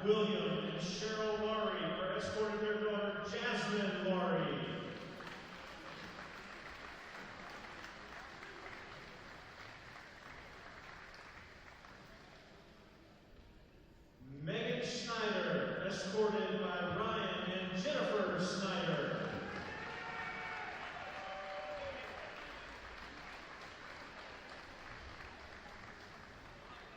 William and Cheryl Laurie are escorting their daughter Jasmine Laurie. Megan Schneider, escorted by Ryan and Jennifer Snyder.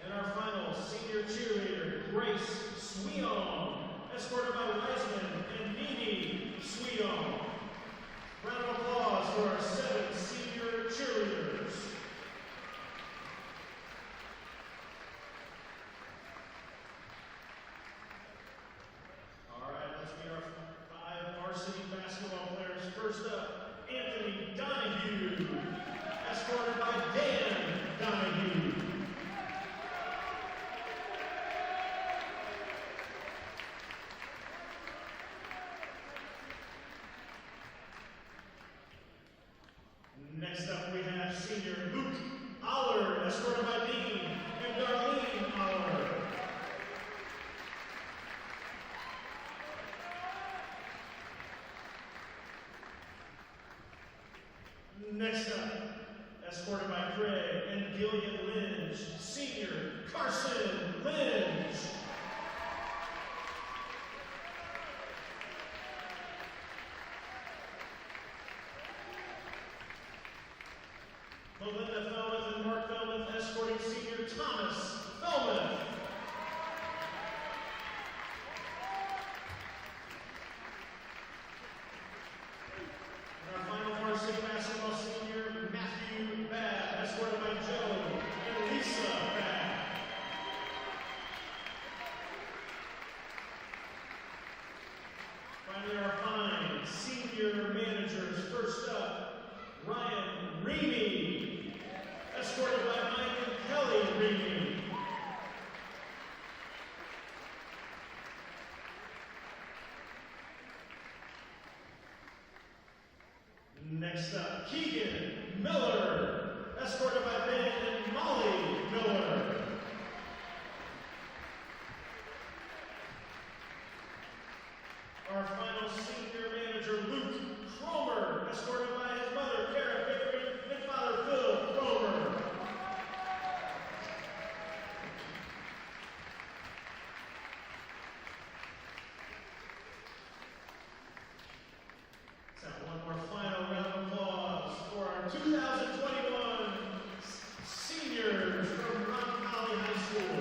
And our final senior cheerleader, Grace Sweong, escorted by Wiseman and Nini Sweong. Round of applause for our 7 senior cheerleaders. All right, let's meet our 5 varsity basketball players. First up, Anthony Donahue, escorted by Dan Donahue. Next up, we have senior Luke Aller, escorted by Dean and Darlene Aller. Next up, escorted by Craig and Gillian Lynch, senior Carson Lynch. Melinda Felmeth and Mark Felmeth escorting senior Thomas Felmeth. And our final varsity basketball senior Matthew Babb, escorted by Joe and Lisa Babb. Finally, our fine senior managers. First up, Ryan Reamy, escorted by Mike and Kelly Reamy. Next up, Keegan Miller, escorted by Ben and Molly Miller. Our final senior manager, Luke Cromer, escorted by his mother, Kara Pickering, and father, Phil Cromer. Let's have one more final round of applause for our 2021 seniors from Roncalli High School.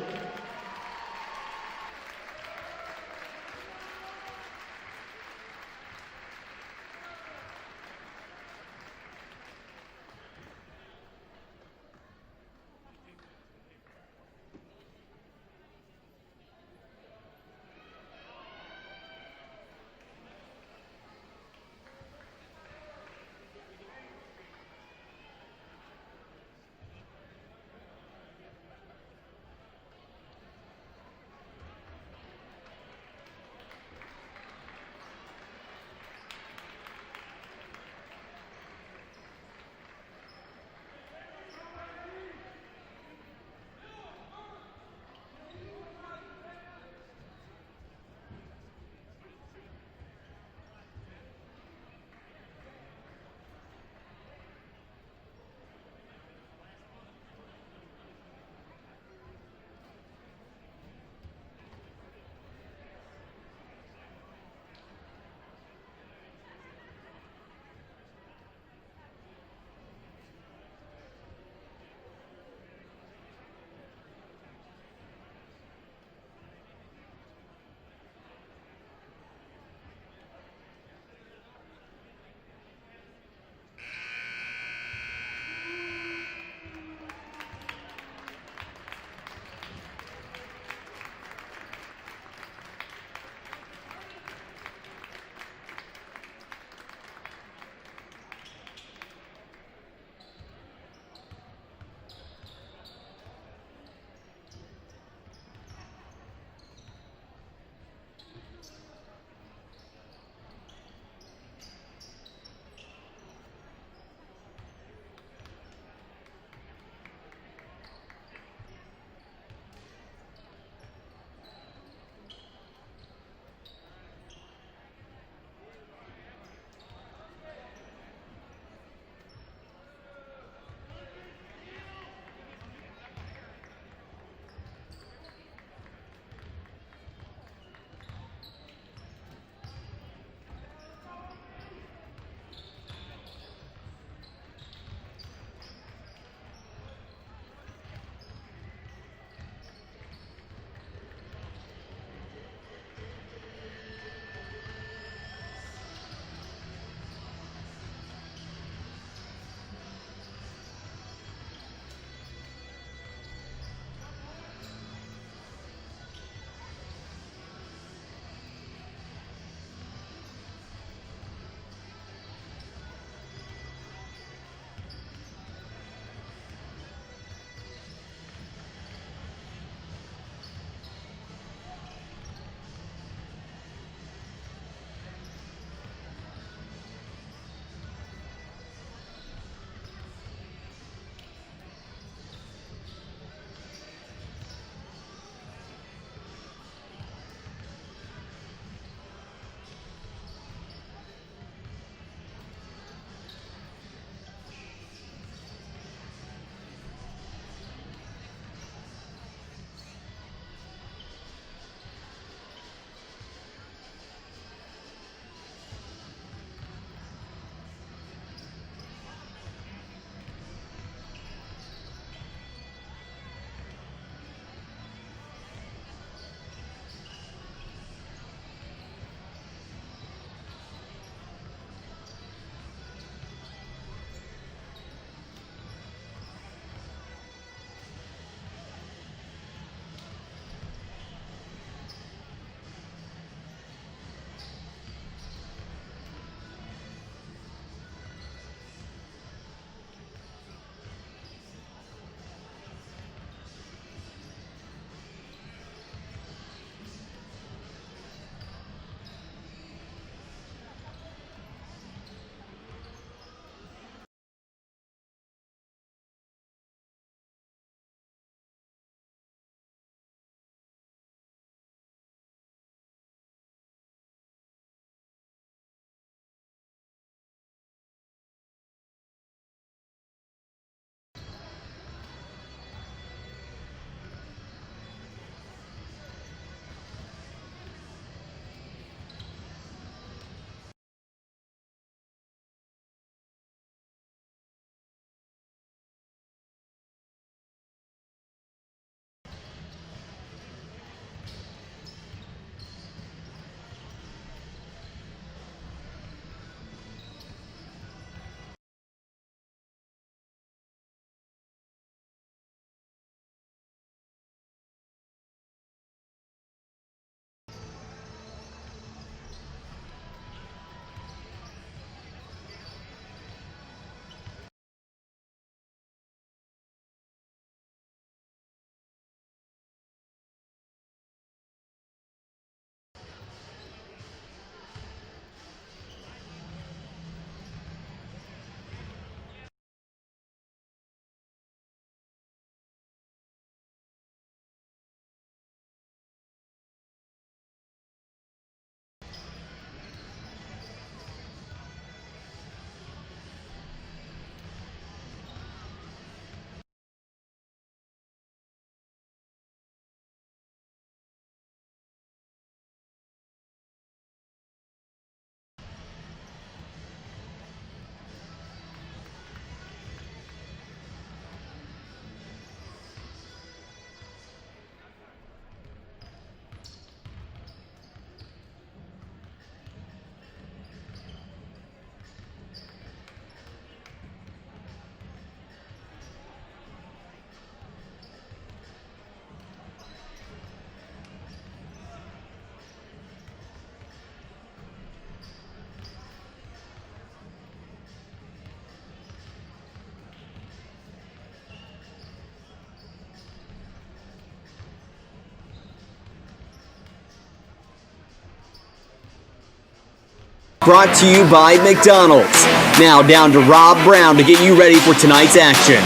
Brought to you by McDonald's. Now down to Rob Brown to get you ready for tonight's action.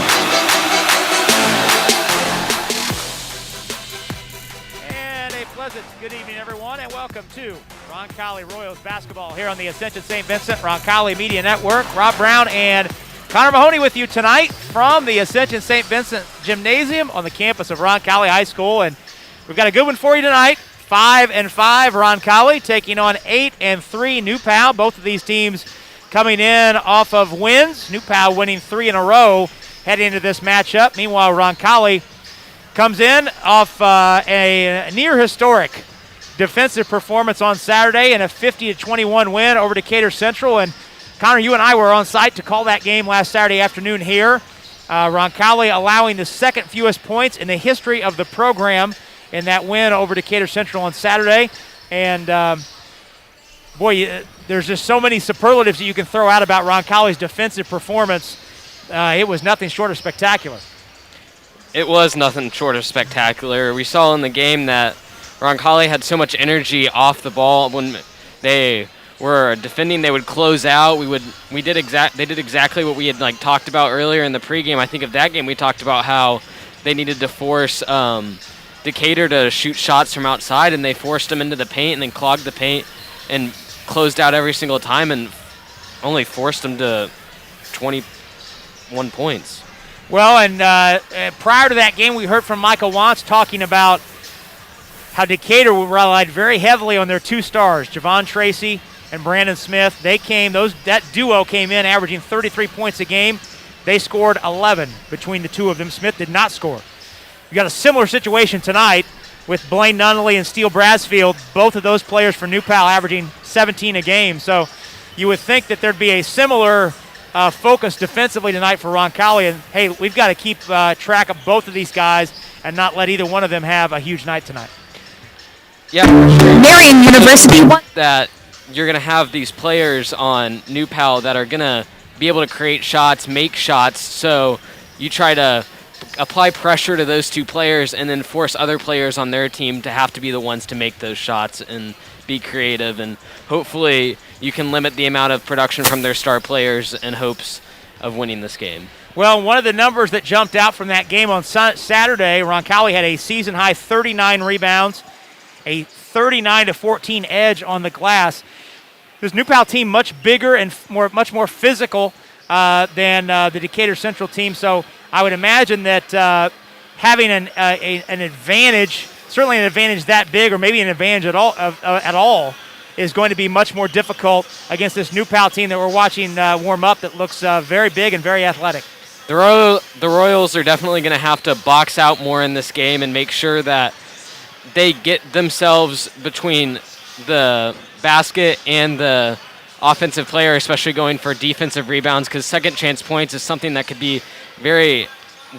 And a pleasant good evening, everyone, and welcome to Roncalli Royals basketball here on the Ascension St. Vincent Roncalli Media Network. Rob Brown and Connor Mahoney with you tonight from the Ascension St. Vincent Gymnasium on the campus of Roncalli High School. And we've got a good one for you tonight. 5-5 Roncalli taking on 8-3 New Pal. Both of these teams coming in off of wins. New Pal winning 3 in a row heading into this matchup. Meanwhile, Roncalli comes in off a near historic defensive performance on Saturday and a 50-21 win over Decatur Central. And Connor, you and I were on site to call that game last Saturday afternoon here. Roncalli allowing the second fewest points in the history of the program in that win over Decatur Central on Saturday. And, there's just so many superlatives that you can throw out about Roncalli's defensive performance. It was nothing short of spectacular. It was nothing short of spectacular. We saw in the game that Roncalli had so much energy off the ball. When they were defending, they would close out. They did exactly what we had talked about earlier in the pregame. I think of that game we talked about how they needed to force Decatur to shoot shots from outside, and they forced them into the paint and then clogged the paint and closed out every single time and only forced them to 21 points. Well, and prior to that game, we heard from Michael Wantz talking about how Decatur relied very heavily on their two stars, Javon Tracy and Brandon Smith. That duo came in averaging 33 points a game. They scored 11 between the two of them. Smith did not score. You got a similar situation tonight with Blaine Nunnally and Steele Brasfield, both of those players for New Pal averaging 17 a game. So you would think that there'd be a similar focus defensively tonight for Roncalli. And, hey, we've got to keep track of both of these guys and not let either one of them have a huge night tonight. Yeah, for sure. Marian University. That you're going to have these players on New Pal that are going to be able to create shots, make shots. So you try to apply pressure to those two players and then force other players on their team to have to be the ones to make those shots and be creative. And hopefully you can limit the amount of production from their star players in hopes of winning this game. Well, one of the numbers that jumped out from that game on Saturday, Roncalli had a season-high 39 rebounds, a 39-14 edge on the glass. This New Pal team much bigger and much more physical than the Decatur Central team. So I would imagine that having an advantage, certainly an advantage that big, or maybe an advantage at all, is going to be much more difficult against this New Pal team that we're watching warm up that looks very big and very athletic. The Royals are definitely going to have to box out more in this game and make sure that they get themselves between the basket and the offensive player, especially going for defensive rebounds, because second chance points is something that could be very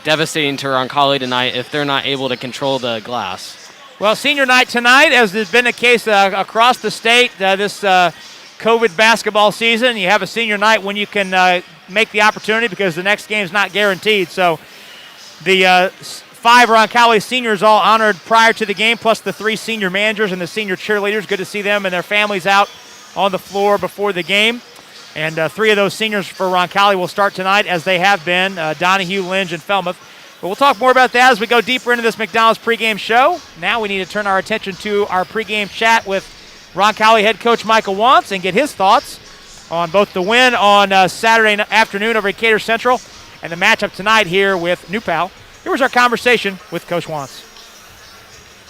devastating to Roncalli tonight if they're not able to control the glass. Well, senior night tonight, as has been the case across the state this COVID basketball season, you have a senior night when you can make the opportunity because the next game is not guaranteed. So the 5 Roncalli seniors all honored prior to the game, plus the 3 senior managers and the senior cheerleaders. Good to see them and their families out on the floor before the game. And 3 of those seniors for Roncalli will start tonight, as they have been, Donahue, Lynch, and Felmuth. But we'll talk more about that as we go deeper into this McDonald's pregame show. Now we need to turn our attention to our pregame chat with Roncalli head coach Michael Wantz and get his thoughts on both the win on Saturday afternoon over Decatur Central and the matchup tonight here with New Pal. Here was our conversation with Coach Wantz.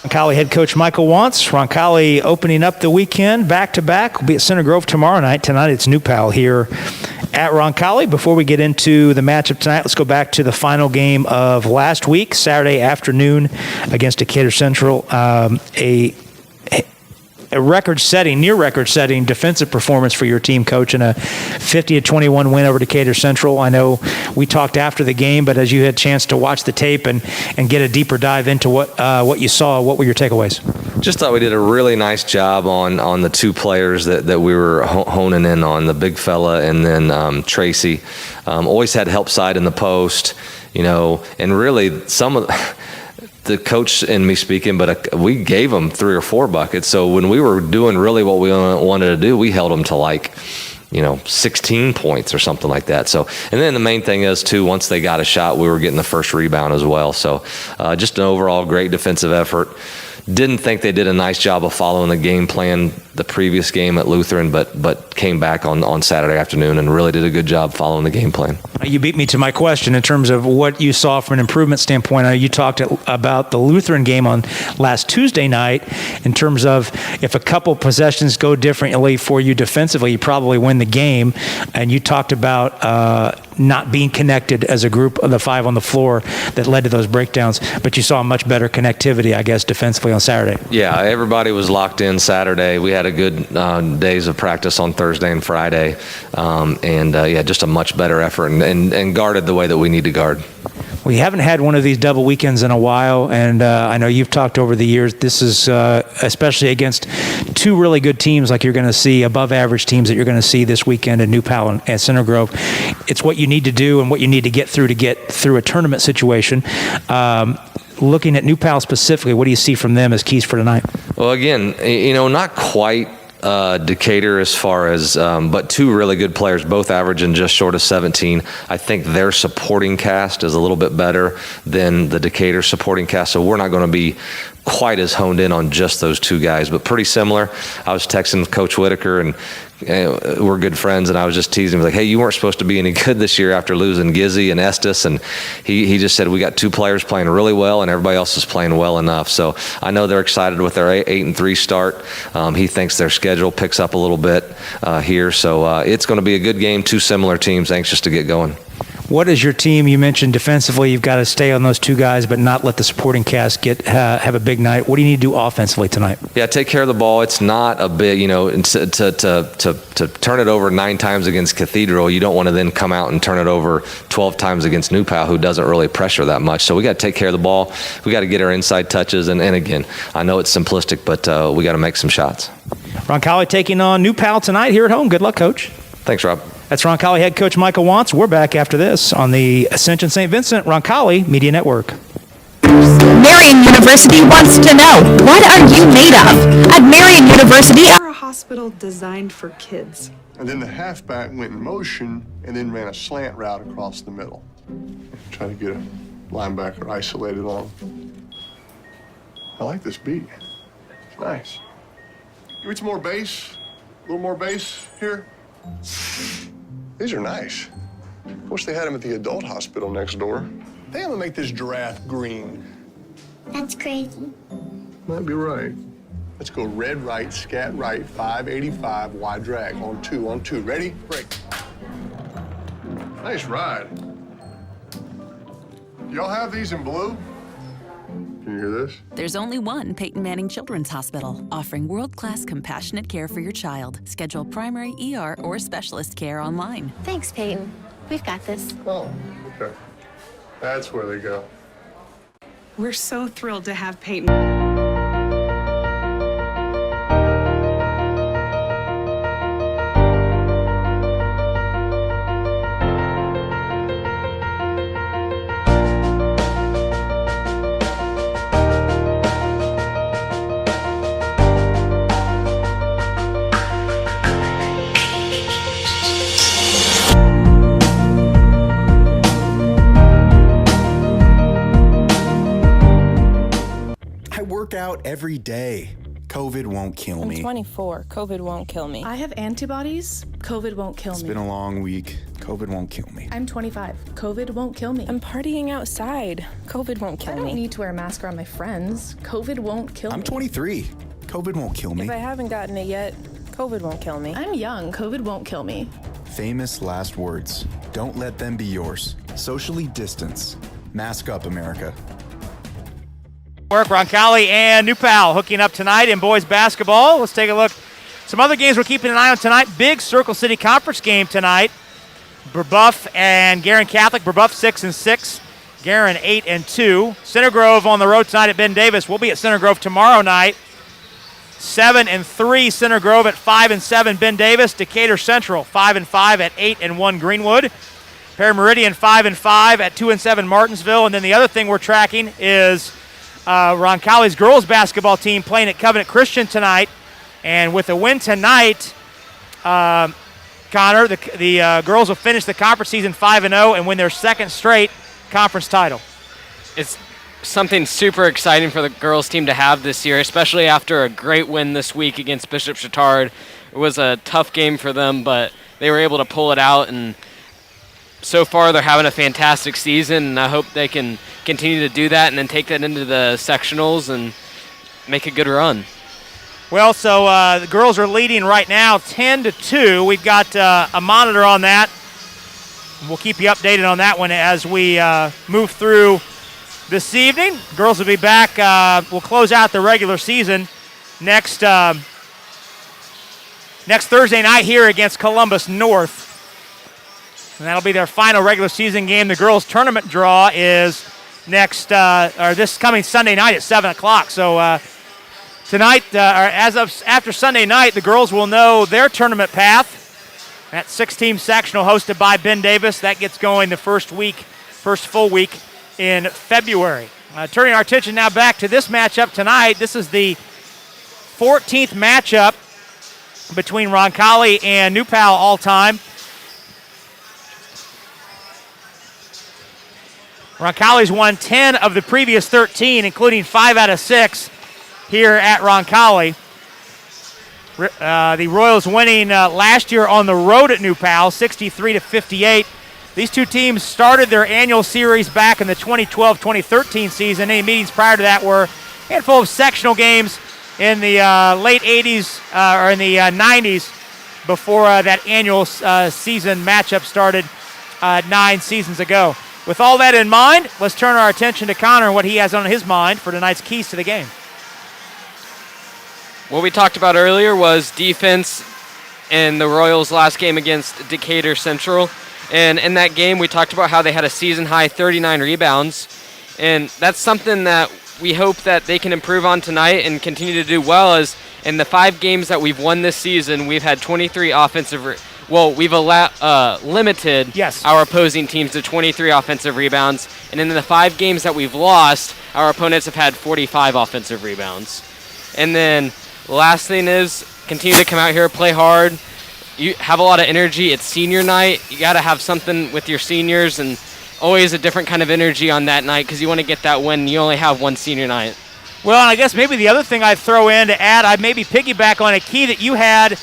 Roncalli head coach Michael Wantz. Roncalli opening up the weekend back-to-back. We'll be at Center Grove tomorrow night. Tonight it's New Pal here at Roncalli. Before we get into the matchup tonight, let's go back to the final game of last week, Saturday afternoon against Decatur Central. A record-setting, near record-setting defensive performance for your team, Coach, and a 50-21 win over Decatur Central. I know we talked after the game, but as you had a chance to watch the tape and get a deeper dive into what you saw, what were your takeaways? Just thought we did a really nice job on the 2 players that we were honing in on, the big fella and then Tracy. Always had help side in the post, and really some of the coach and me speaking, but we gave them 3 or 4 buckets. So when we were doing really what we wanted to do, we held them to like, 16 points or something like that. So, and then the main thing is too, once they got a shot, we were getting the first rebound as well. So just an overall great defensive effort. Didn't think they did a nice job of following the game plan the previous game at Lutheran, but came back on Saturday afternoon and really did a good job following the game plan. You beat me to my question in terms of what you saw from an improvement standpoint. You talked about the Lutheran game on last Tuesday night in terms of if a couple possessions go differently for you defensively, you probably win the game. And you talked about not being connected as a group of the 5 on the floor that led to those breakdowns, but you saw much better connectivity, I guess, defensively on Saturday. Yeah, everybody was locked in Saturday. We had a good days of practice on Thursday and Friday, just a much better effort and guarded the way that we need to guard. We haven't had one of these double weekends in a while, and I know you've talked over the years. This is especially against 2 really good teams like you're going to see, above average teams that you're going to see this weekend in New Pal and Center Grove. It's what you need to do and what you need to get through a tournament situation. Looking at New Pal specifically, what do you see from them as keys for tonight? Well, again, not quite Decatur as far as, but 2 really good players, both averaging just short of 17. I think their supporting cast is a little bit better than the Decatur supporting cast, so we're not going to be quite as honed in on just those 2 guys, but pretty similar. I was texting Coach Whitaker, and we're good friends, and I was just teasing him, like, hey, you weren't supposed to be any good this year after losing Gizzy and Estes, and he just said we got 2 players playing really well, and everybody else is playing well enough. So I know they're excited with their 8-3 start. He thinks their schedule picks up a little bit here, so it's going to be a good game. 2 similar teams anxious to get going. What is your team? You mentioned defensively, you've got to stay on those 2 guys, but not let the supporting cast have a big night. What do you need to do offensively tonight? Yeah, take care of the ball. It's not a big, to turn it over 9 times against Cathedral, you don't want to then come out and turn it over 12 times against New Pal, who doesn't really pressure that much. So we got to take care of the ball. We got to get our inside touches, and again, I know it's simplistic, but we got to make some shots. Roncalli taking on New Pal tonight here at home. Good luck, Coach. Thanks, Rob. That's Roncalli head coach Michael Wantz. We're back after this on the Ascension St. Vincent Roncalli Media Network. Marian University wants to know, what are you made of? At Marian University, we're a hospital designed for kids. And then the halfback went in motion and then ran a slant route across the middle. Try to get a linebacker isolated on him. I like this beat. It's nice. Give me some more bass. A little more bass here. These are nice. Wish they had them at the adult hospital next door. They have to make this giraffe green. That's crazy. Might be right. Let's go red right, scat right, 585, wide drag. On 2, on 2. Ready? Break. Nice ride. Y'all have these in blue? Can you hear this? There's only one Peyton Manning Children's Hospital, offering world-class compassionate care for your child. Schedule primary, ER, or specialist care online. Thanks, Peyton. We've got this. Oh, okay. That's where they go. We're so thrilled to have Peyton. Out every day. COVID won't kill me. I'm 24. COVID won't kill me. I have antibodies. COVID won't kill me. It's been a long week. COVID won't kill me. I'm 25. COVID won't kill me. I'm partying outside. COVID won't kill me. I don't need to wear a mask around my friends. COVID won't kill me. I'm 23. COVID won't kill me. If I haven't gotten it yet, COVID won't kill me. I'm young. COVID won't kill me. Famous last words. Don't let them be yours. Socially distance. Mask up, America. Roncalli and New Pal hooking up tonight in boys basketball. Let's take a look. Some other games we're keeping an eye on tonight. Big Circle City Conference game tonight. Brebeuf and Garin Catholic. Brebeuf 6-6. Garin 8-2. Center Grove on the road tonight at Ben Davis. We'll be at Center Grove tomorrow night. 7-3 Center Grove at 5-7 Ben Davis. Decatur Central 5-5 at 8-1 Greenwood. Perry Meridian 5-5 at 2-7 Martinsville. And then the other thing we're tracking is Roncalli's girls basketball team playing at Covenant Christian tonight. And with a win tonight, Connor, the girls will finish the conference season 5-0 and win their second straight conference title. It's something super exciting for the girls team to have this year, especially after a great win this week against Bishop Chatard. It was a tough game for them, but they were able to pull it out, and so far they're having a fantastic season, and I hope they can continue to do that and then take that into the sectionals and make a good run. Well, so the girls are leading right now 10-2. We've got a monitor on that. We'll keep you updated on that one as we move through this evening. Girls will be back. We'll close out the regular season next Thursday night here against Columbus North. And that'll be their final regular season game. The girls' tournament draw is this coming Sunday night at 7 o'clock. So tonight, or after Sunday night, the girls will know their tournament path. That 6-team sectional hosted by Ben Davis. That gets going the first full week in February. Turning our attention now back to this matchup tonight. This is the 14th matchup between Roncalli and New Pal all time. Roncalli's won 10 of the previous 13, including 5 out of 6 here at Roncalli. The Royals winning last year on the road at New Pal, 63-58. These two teams started their annual series back in the 2012-2013 season. Any meetings prior to that were a handful of sectional games in the late 80s or in the 90s before that annual season matchup started 9 seasons ago. With all that in mind, let's turn our attention to Connor and what he has on his mind for tonight's keys to the game. What we talked about earlier was defense in the Royals' last game against Decatur Central. And in that game, we talked about how they had a season-high 39 rebounds. And that's something that we hope that they can improve on tonight and continue to do well. As in the 5 games that we've won this season, we've had 23 we've limited our opposing teams to 23 offensive rebounds. And in the 5 games that we've lost, our opponents have had 45 offensive rebounds. And then last thing is continue to come out here, play hard. You have a lot of energy. It's senior night. You got to have something with your seniors, and always a different kind of energy on that night because you want to get that win. You only have one senior night. Well, and I guess maybe the other thing I'd throw in to add, I'd maybe piggyback on a key that you had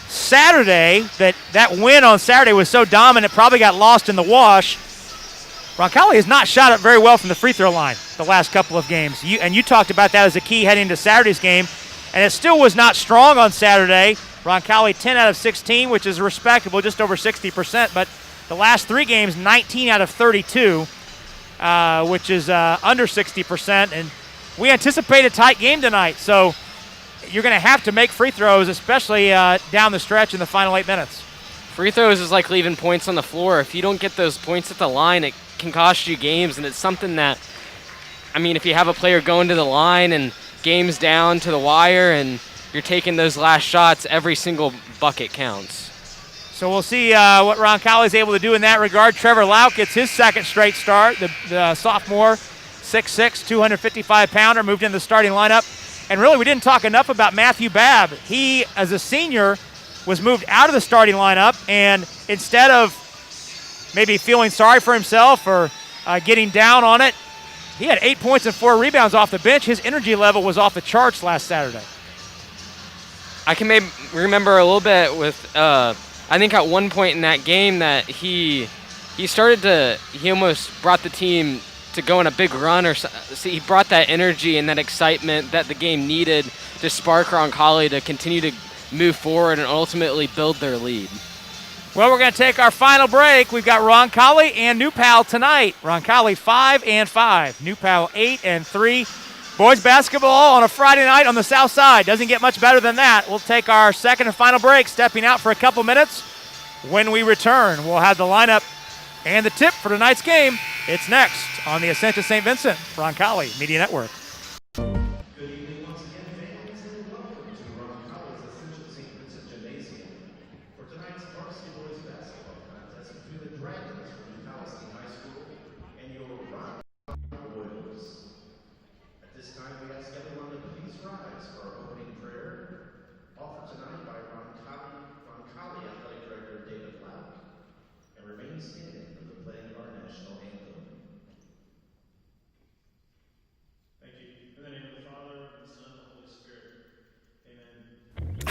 Saturday, that win on Saturday was so dominant, probably got lost in the wash. Roncalli has not shot it very well from the free throw line the last couple of games. You talked about that as a key heading into Saturday's game, and it still was not strong on Saturday. Roncalli 10 out of 16, which is respectable, just over 60%, but the last 3 games, 19 out of 32, which is under 60%, and we anticipate a tight game tonight, so you're going to have to make free throws, especially down the stretch in the final 8 minutes. Free throws is like leaving points on the floor. If you don't get those points at the line, it can cost you games, and it's something that, I mean, if you have a player going to the line and games down to the wire and you're taking those last shots, every single bucket counts. So we'll see what Roncalli is able to do in that regard. Trevor Lauk gets his second straight start. The sophomore, 6'6", 255-pounder, moved in the starting lineup. And really, we didn't talk enough about Matthew Babb. He, as a senior, was moved out of the starting lineup, and instead of maybe feeling sorry for himself or getting down on it, he had 8 points and 4 rebounds off the bench. His energy level was off the charts last Saturday. I can maybe remember a little bit with, I think at one point in that game that he almost brought the team to go on a big run, or so he brought that energy and that excitement that the game needed to spark Roncalli to continue to move forward and ultimately build their lead. Well, we're going to take our final break. We've got Roncalli and New Pal tonight. Roncalli 5-5, New Pal 8-3. Boys basketball on a Friday night on the south side. Doesn't get much better than that. We'll take our second and final break, stepping out for a couple minutes. When we return, we'll have the lineup and the tip for tonight's game. It's next on the Ascension St. Vincent Roncalli Media Network. Good evening once again, families, and welcome to Roncalli's Ascension St. Vincent Gymnasium for tonight's varsity boys basketball contest between the Dragons from Palestine High School and your Roncalli Royals.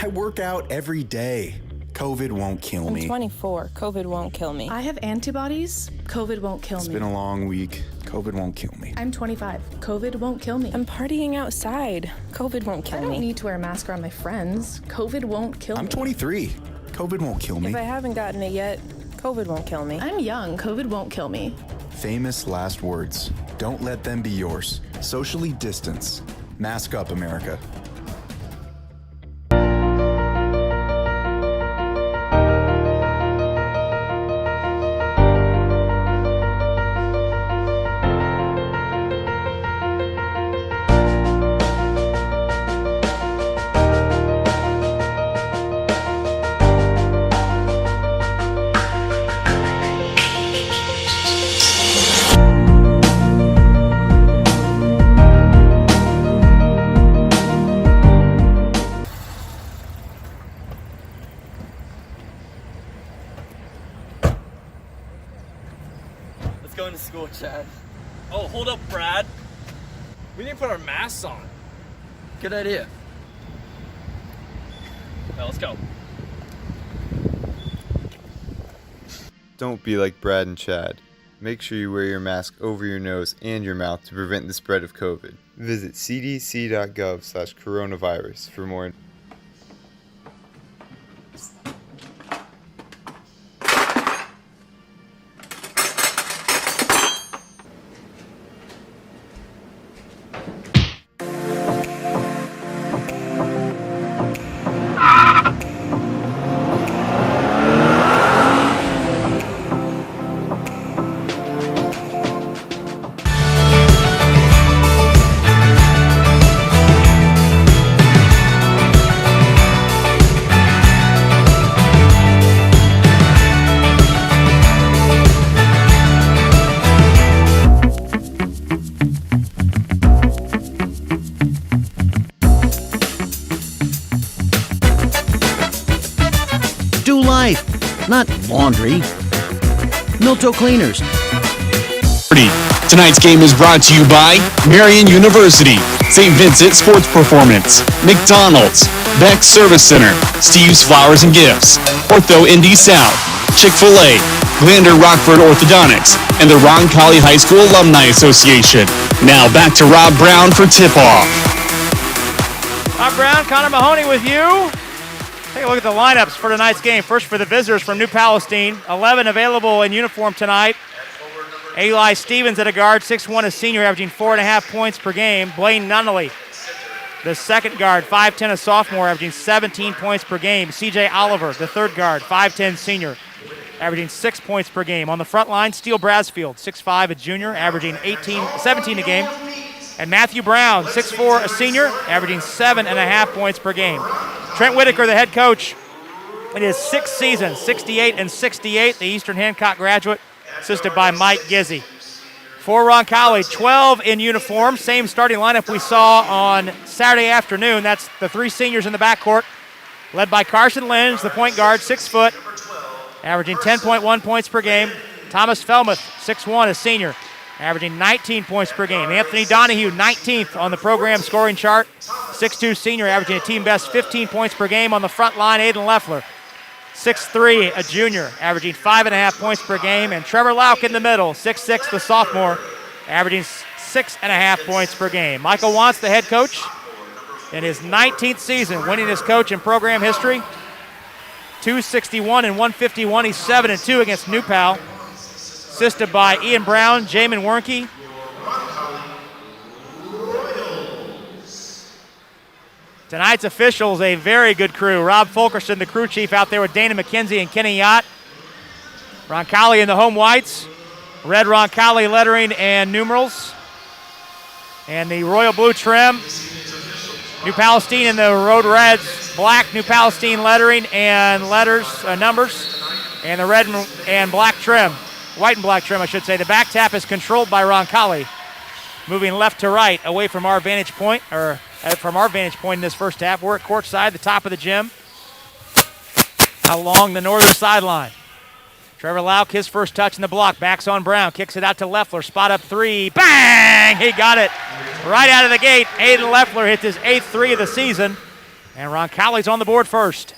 I work out every day. COVID won't kill I'm me. 24. COVID won't kill me. I have antibodies. COVID won't kill It's me. been a long week. COVID won't kill me. I'm 25. COVID won't kill me. I'm partying outside. COVID won't kill I me. don't need to wear a mask around my friends. COVID won't kill me. I'm 23. COVID won't kill me. If I haven't gotten it yet, COVID won't kill me. I'm young. COVID won't kill me. Famous last words. Don't let them be yours. Socially distance. Mask up, America. Let's go into school, Chad. Oh, hold up, Brad. We didn't put our masks on. Good idea. Now let's go. Don't be like Brad and Chad. Make sure you wear your mask over your nose and your mouth to prevent the spread of COVID. Visit cdc.gov/coronavirus for more information. Do life, not laundry. Milto Cleaners. Tonight's game is brought to you by Marian University, St. Vincent Sports Performance, McDonald's, Beck Service Center, Steve's Flowers and Gifts, Ortho Indy South, Chick-fil-A, Glander Rockford Orthodontics, and the Roncalli High School Alumni Association. Now back to Rob Brown for tip-off. Rob Brown, Connor Mahoney with you. Take a look at the lineups for tonight's game. First for the visitors from New Palestine. 11 available in uniform tonight. Eli Stevens at a guard, 6'1", a senior, averaging 4.5 points per game. Blaine Nunnally, the second guard, 5'10", a sophomore, averaging 17 points per game. CJ Oliver, the third guard, 5'10", senior, averaging 6 points per game. On the front line, Steele Brasfield, 6'5", a junior, averaging 17 a game. And Matthew Brown, 6'4", a senior, averaging 7.5 points per game. Trent Whitaker, the head coach, in his sixth season, 68-68, the Eastern Hancock graduate, assisted by Mike Gizzi. For Roncalli, 12 in uniform, same starting lineup we saw on Saturday afternoon. That's the three seniors in the backcourt, led by Carson Lynch, the point guard, 6 foot, averaging 10.1 points per game. Thomas Felmuth, 6'1", a senior, averaging 19 points per game. Anthony Donahue, 19th on the program scoring chart, 6'2", senior, averaging a team best 15 points per game. On the front line, Aiden Leffler, 6'3", a junior, averaging 5.5 points per game. And Trevor Lauk in the middle, 6'6", the sophomore, averaging 6.5 points per game. Michael Wantz, the head coach, in his 19th season, winning as coach in program history. 261 and 151. He's 7-2 against New Pal. Assisted by Ian Brown, Jamin Wernke. Tonight's officials, a very good crew. Rob Fulkerson, the crew chief, out there with Dana McKenzie and Kenny Yacht. Roncalli in the home whites. Red Roncalli lettering and numerals. And the royal blue trim. New Palestine in the road reds. Black New Palestine lettering and numbers. And the red and black trim. White and black trim, I should say. The back tap is controlled by Roncalli. Moving left to right, away from our vantage point, from our vantage point in this first half. We're at courtside, the top of the gym, along the northern sideline. Trevor Lauk, his first touch in the block, backs on Brown, kicks it out to Leffler, spot up three, bang! He got it right out of the gate. Aiden Leffler hits his 8th three of the season. And Roncalli's on the board first.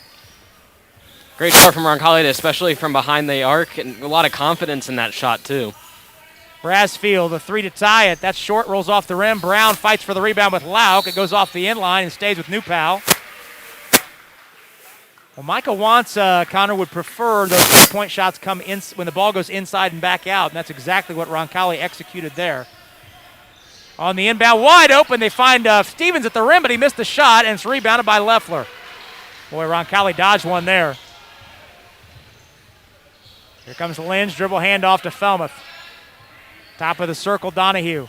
Great start from Roncalli, especially from behind the arc, and a lot of confidence in that shot, too. Brasfield, the three to tie it. That's short, rolls off the rim. Brown fights for the rebound with Lauk. It goes off the inline and stays with Newpal. Well, Micah wants, Connor would prefer those three-point shots come in when the ball goes inside and back out, and that's exactly what Roncalli executed there. On the inbound, wide open, they find Stevens at the rim, but he missed the shot, and it's rebounded by Leffler. Boy, Roncalli dodged one there. Here comes Lynch, dribble handoff to Felmuth. Top of the circle, Donahue.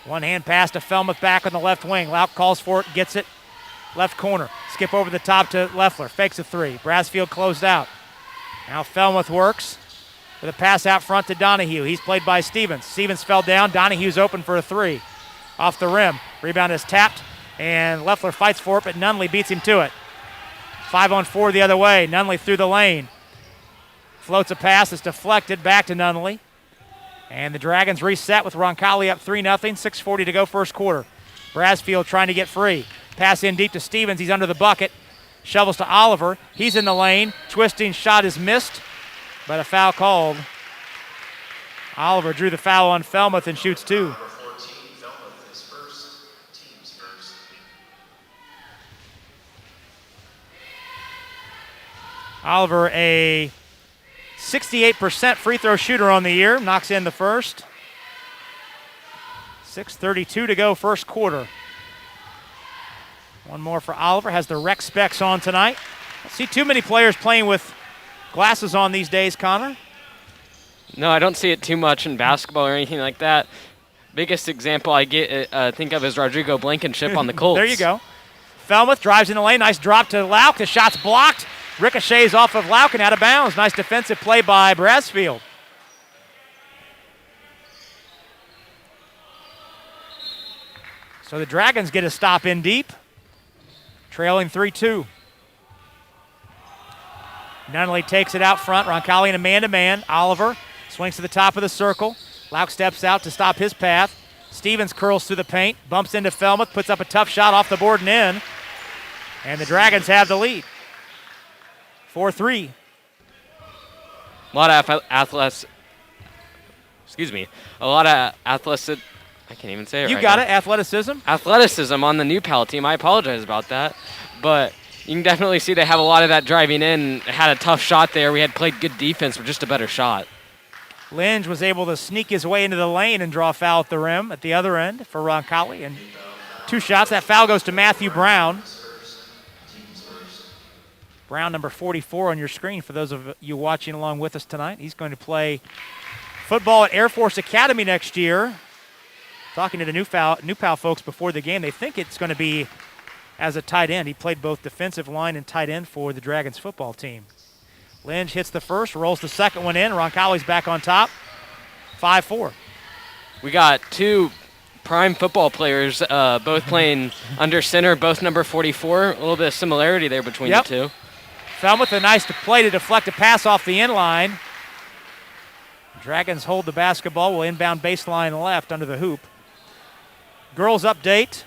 One hand pass to Felmuth back on the left wing. Lauk calls for it, gets it. Left corner. Skip over the top to Leffler. Fakes a three. Brasfield closed out. Now Felmuth works with a pass out front to Donahue. He's played by Stevens. Stevens fell down. Donahue's open for a three. Off the rim. Rebound is tapped, and Leffler fights for it, but Nunley beats him to it. 5-on-4 the other way. Nunley through the lane. Floats a pass. It's deflected back to Nunley. And the Dragons reset with Roncalli up 3-0. 6:40 to go first quarter. Brasfield trying to get free. Pass in deep to Stevens. He's under the bucket. Shovels to Oliver. He's in the lane. Twisting shot is missed, but a foul called. Oliver drew the foul on Felmuth and shoots two. Oliver, a 68% free throw shooter on the year, knocks in the first. 6:32 to go first quarter. One more for Oliver, has the rec specs on tonight. I see too many players playing with glasses on these days, Connor. No, I don't see it too much in basketball or anything like that. Biggest example I think of is Rodrigo Blankenship on the Colts. There you go. Felmuth drives in the lane, nice drop to Lauk. The shot's blocked. Ricochets off of Lauk and out of bounds. Nice defensive play by Brasfield. So the Dragons get a stop in deep, trailing 3-2. Nunley takes it out front. Roncalli in a man-to-man. Oliver swings to the top of the circle. Lauk steps out to stop his path. Stevens curls through the paint, bumps into Felmuth, puts up a tough shot off the board and in. And the Dragons have the lead. 4-3. A lot of athletic. I can't even say it. You right got now. it. Athleticism on the Newpal team. I apologize about that, but you can definitely see they have a lot of that driving in. Had a tough shot there. We had played good defense with just a better shot. Lynch was able to sneak his way into the lane and draw a foul at the rim at the other end for Roncalli. And two shots. That foul goes to Matthew Brown. Brown, number 44 on your screen for those of you watching along with us tonight. He's going to play football at Air Force Academy next year. Talking to the Newpal folks before the game, they think it's going to be as a tight end. He played both defensive line and tight end for the Dragons football team. Lynch hits the first, rolls the second one in. Roncalli's back on top. 5-4. We got two prime football players, both playing under center, both number 44. A little bit of similarity there between the two. Felmuth, a nice play to deflect a pass off the inline. Dragons hold the basketball. Will inbound baseline left under the hoop. Girls update.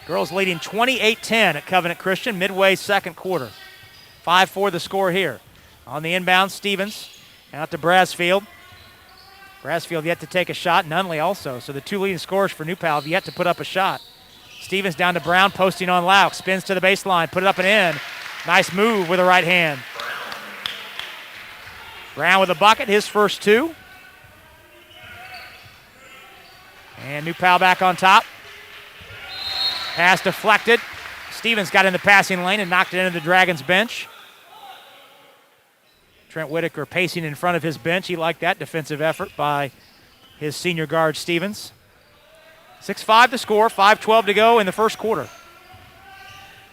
Girls leading 28-10 at Covenant Christian, midway second quarter. 5-4 the score here. On the inbound, Stevens out to Brasfield. Brasfield yet to take a shot. Nunley also. So the two leading scorers for Newpal have yet to put up a shot. Stevens down to Brown, posting on Lauk. Spins to the baseline, put it up and in. Nice move with the right hand. Brown with a bucket, his first two. And Newpal back on top. Pass deflected. Stevens got in the passing lane and knocked it into the Dragons bench. Trent Whitaker pacing in front of his bench. He liked that defensive effort by his senior guard, Stevens. 6-5 the score, 5:12 to go in the first quarter.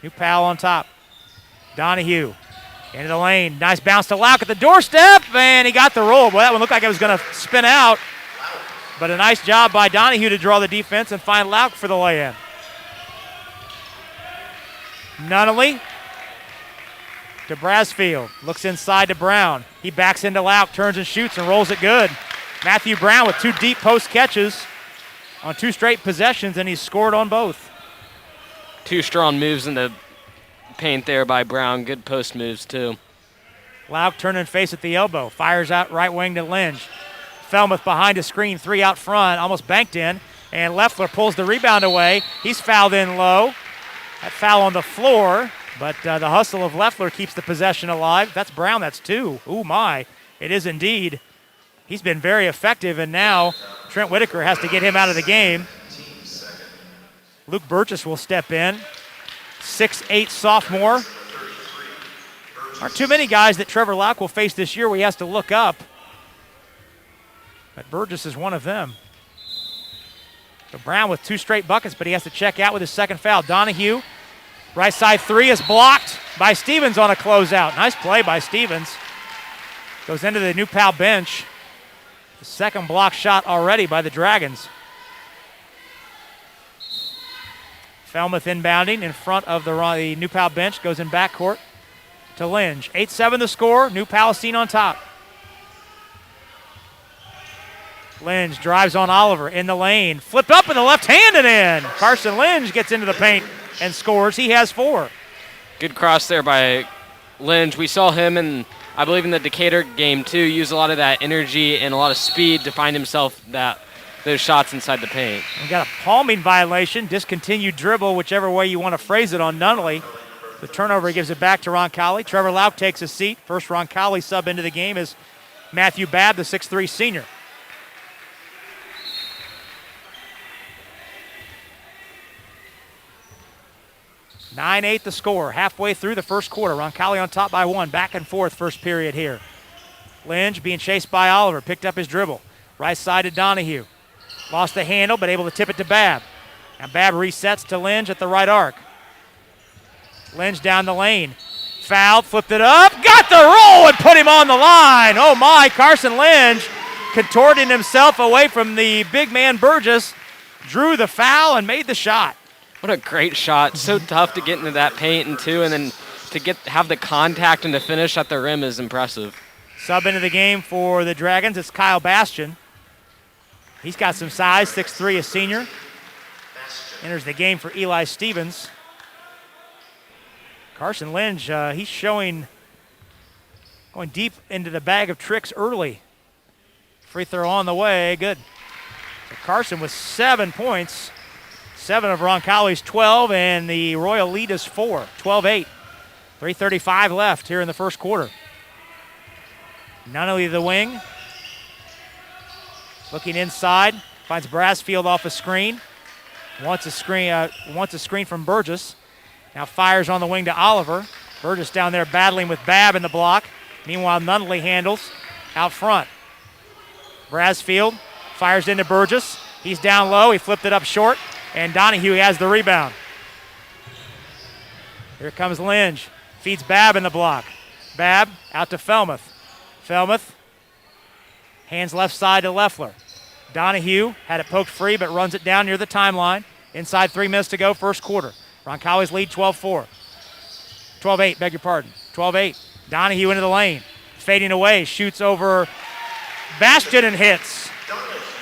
Newpal on top. Donahue into the lane. Nice bounce to Lauk at the doorstep, and he got the roll. Boy, that one looked like it was going to spin out. But a nice job by Donahue to draw the defense and find Lauk for the lay-in. Nunley to Brasfield. Looks inside to Brown. He backs into Lauk, turns and shoots and rolls it good. Matthew Brown with two deep post catches on two straight possessions, and he's scored on both. Two strong moves in the paint there by Brown. Good post moves, too. Lauk turning face at the elbow. Fires out right wing to Lynch. Felmuth behind a screen, 3 out front, almost banked in. And Leffler pulls the rebound away. He's fouled in low. That foul on the floor, but the hustle of Leffler keeps the possession alive. That's Brown, that's 2. Ooh, my. It is indeed. He's been very effective, and now Trent Whitaker has to get him out of the game. Luke Burgess will step in. 6'8" sophomore. Aren't too many guys that Trevor Lauk will face this year where he has to look up. But Burgess is one of them. So Brown with 2 straight buckets, but he has to check out with his second foul. Donahue, right side 3 is blocked by Stevens on a closeout. Nice play by Stevens. Goes into the New Pal bench. The second block shot already by the Dragons. Felmuth inbounding in front of the New Pal bench. Goes in backcourt to Lynch. 8-7 the score. New Palestine on top. Lynch drives on Oliver in the lane. Flipped up in the left hand and in. Carson Lynch gets into the paint and scores. He has 4. Good cross there by Lynch. We saw him in, I believe, in the Decatur game too, use a lot of that energy and a lot of speed to find himself those shots inside the paint. We got a palming violation, discontinued dribble, whichever way you want to phrase it on Nunnally. The turnover gives it back to Roncalli. Trevor Lauk takes a seat. First Roncalli sub into the game is Matthew Babb, the 6'3" senior. (9-8) the score. Halfway through the first quarter. Roncalli on top by 1. Back and forth first period here. Lynch being chased by Oliver. Picked up his dribble. Right side to Donahue. Lost the handle, but able to tip it to Babb. Now Babb resets to Lynch at the right arc. Lynch down the lane. Fouled, flipped it up. Got the roll and put him on the line. Oh my, Carson Lynch contorting himself away from the big man Burgess. Drew the foul and made the shot. What a great shot. So tough to get into that paint and then to have the contact and the finish at the rim is impressive. Sub into the game for the Dragons. It's Kyle Bastian. He's got some size, 6'3", a senior. Enters the game for Eli Stevens. Carson Lynch, he's showing, going deep into the bag of tricks early. Free throw on the way, good. So Carson with 7 points. 7 of Roncalli's 12, and the Royal lead is 4, 12-8. 3:35 left here in the first quarter. Nunnally the wing. Looking inside, finds Brassfield off a screen. Wants a screen from Burgess. Now fires on the wing to Oliver. Burgess down there battling with Babb in the block. Meanwhile, Nunnally handles out front. Brassfield fires into Burgess. He's down low. He flipped it up short. And Donahue has the rebound. Here comes Lynch. Feeds Babb in the block. Babb out to Felmuth. Felmuth hands left side to Leffler. Donahue had it poked free but runs it down near the timeline. Inside 3 minutes to go, first quarter. Roncalli's lead 12-4. 12-8, beg your pardon. 12-8. Donahue into the lane. Fading away, shoots over Bastian and hits.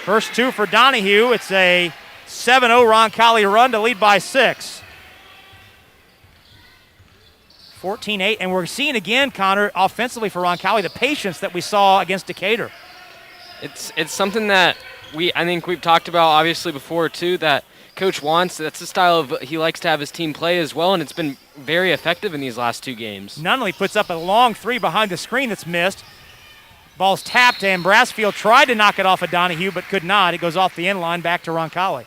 First 2 for Donahue. It's a 7-0 Roncalli run to lead by 6. 14-8, and we're seeing again, Connor, offensively for Roncalli, the patience that we saw against Decatur. It's something that I think we've talked about obviously before too, that Coach wants. That's the style of he likes to have his team play as well, and it's been very effective in these last 2 games. Nunnally puts up a long 3 behind the screen that's missed. Ball's tapped, and Brassfield tried to knock it off of Donahue, but could not. It goes off the end line back to Roncalli.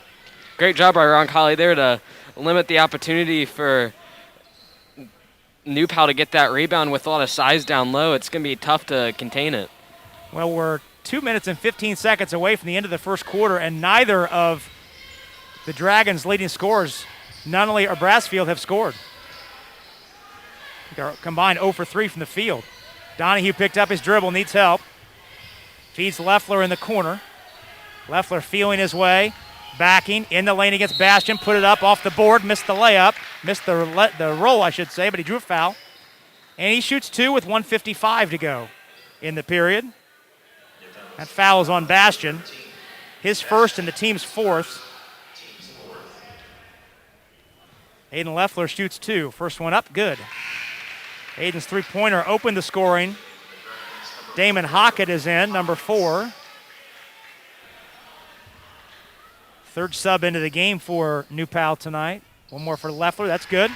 Great job by Roncalli there to limit the opportunity for New Pal to get that rebound with a lot of size down low. It's going to be tough to contain it. Well, we're 2 minutes and 15 seconds away from the end of the first quarter, and neither of the Dragons' leading scorers, Nunnally or Brassfield, have scored. They're combined 0 for 3 from the field. Donahue picked up his dribble, needs help. Feeds Leffler in the corner. Leffler feeling his way. Backing in the lane against Bastian, put it up off the board, missed the layup, missed the roll, I should say, but he drew a foul. And he shoots 2 with 1:55 to go in the period. That foul is on Bastian, his first and the team's 4th. Aiden Leffler shoots 2. First one up, good. Aiden's three-pointer opened the scoring. Damon Hockett is in, number 4. Third sub into the game for New Pal tonight. One more for Leffler, that's good.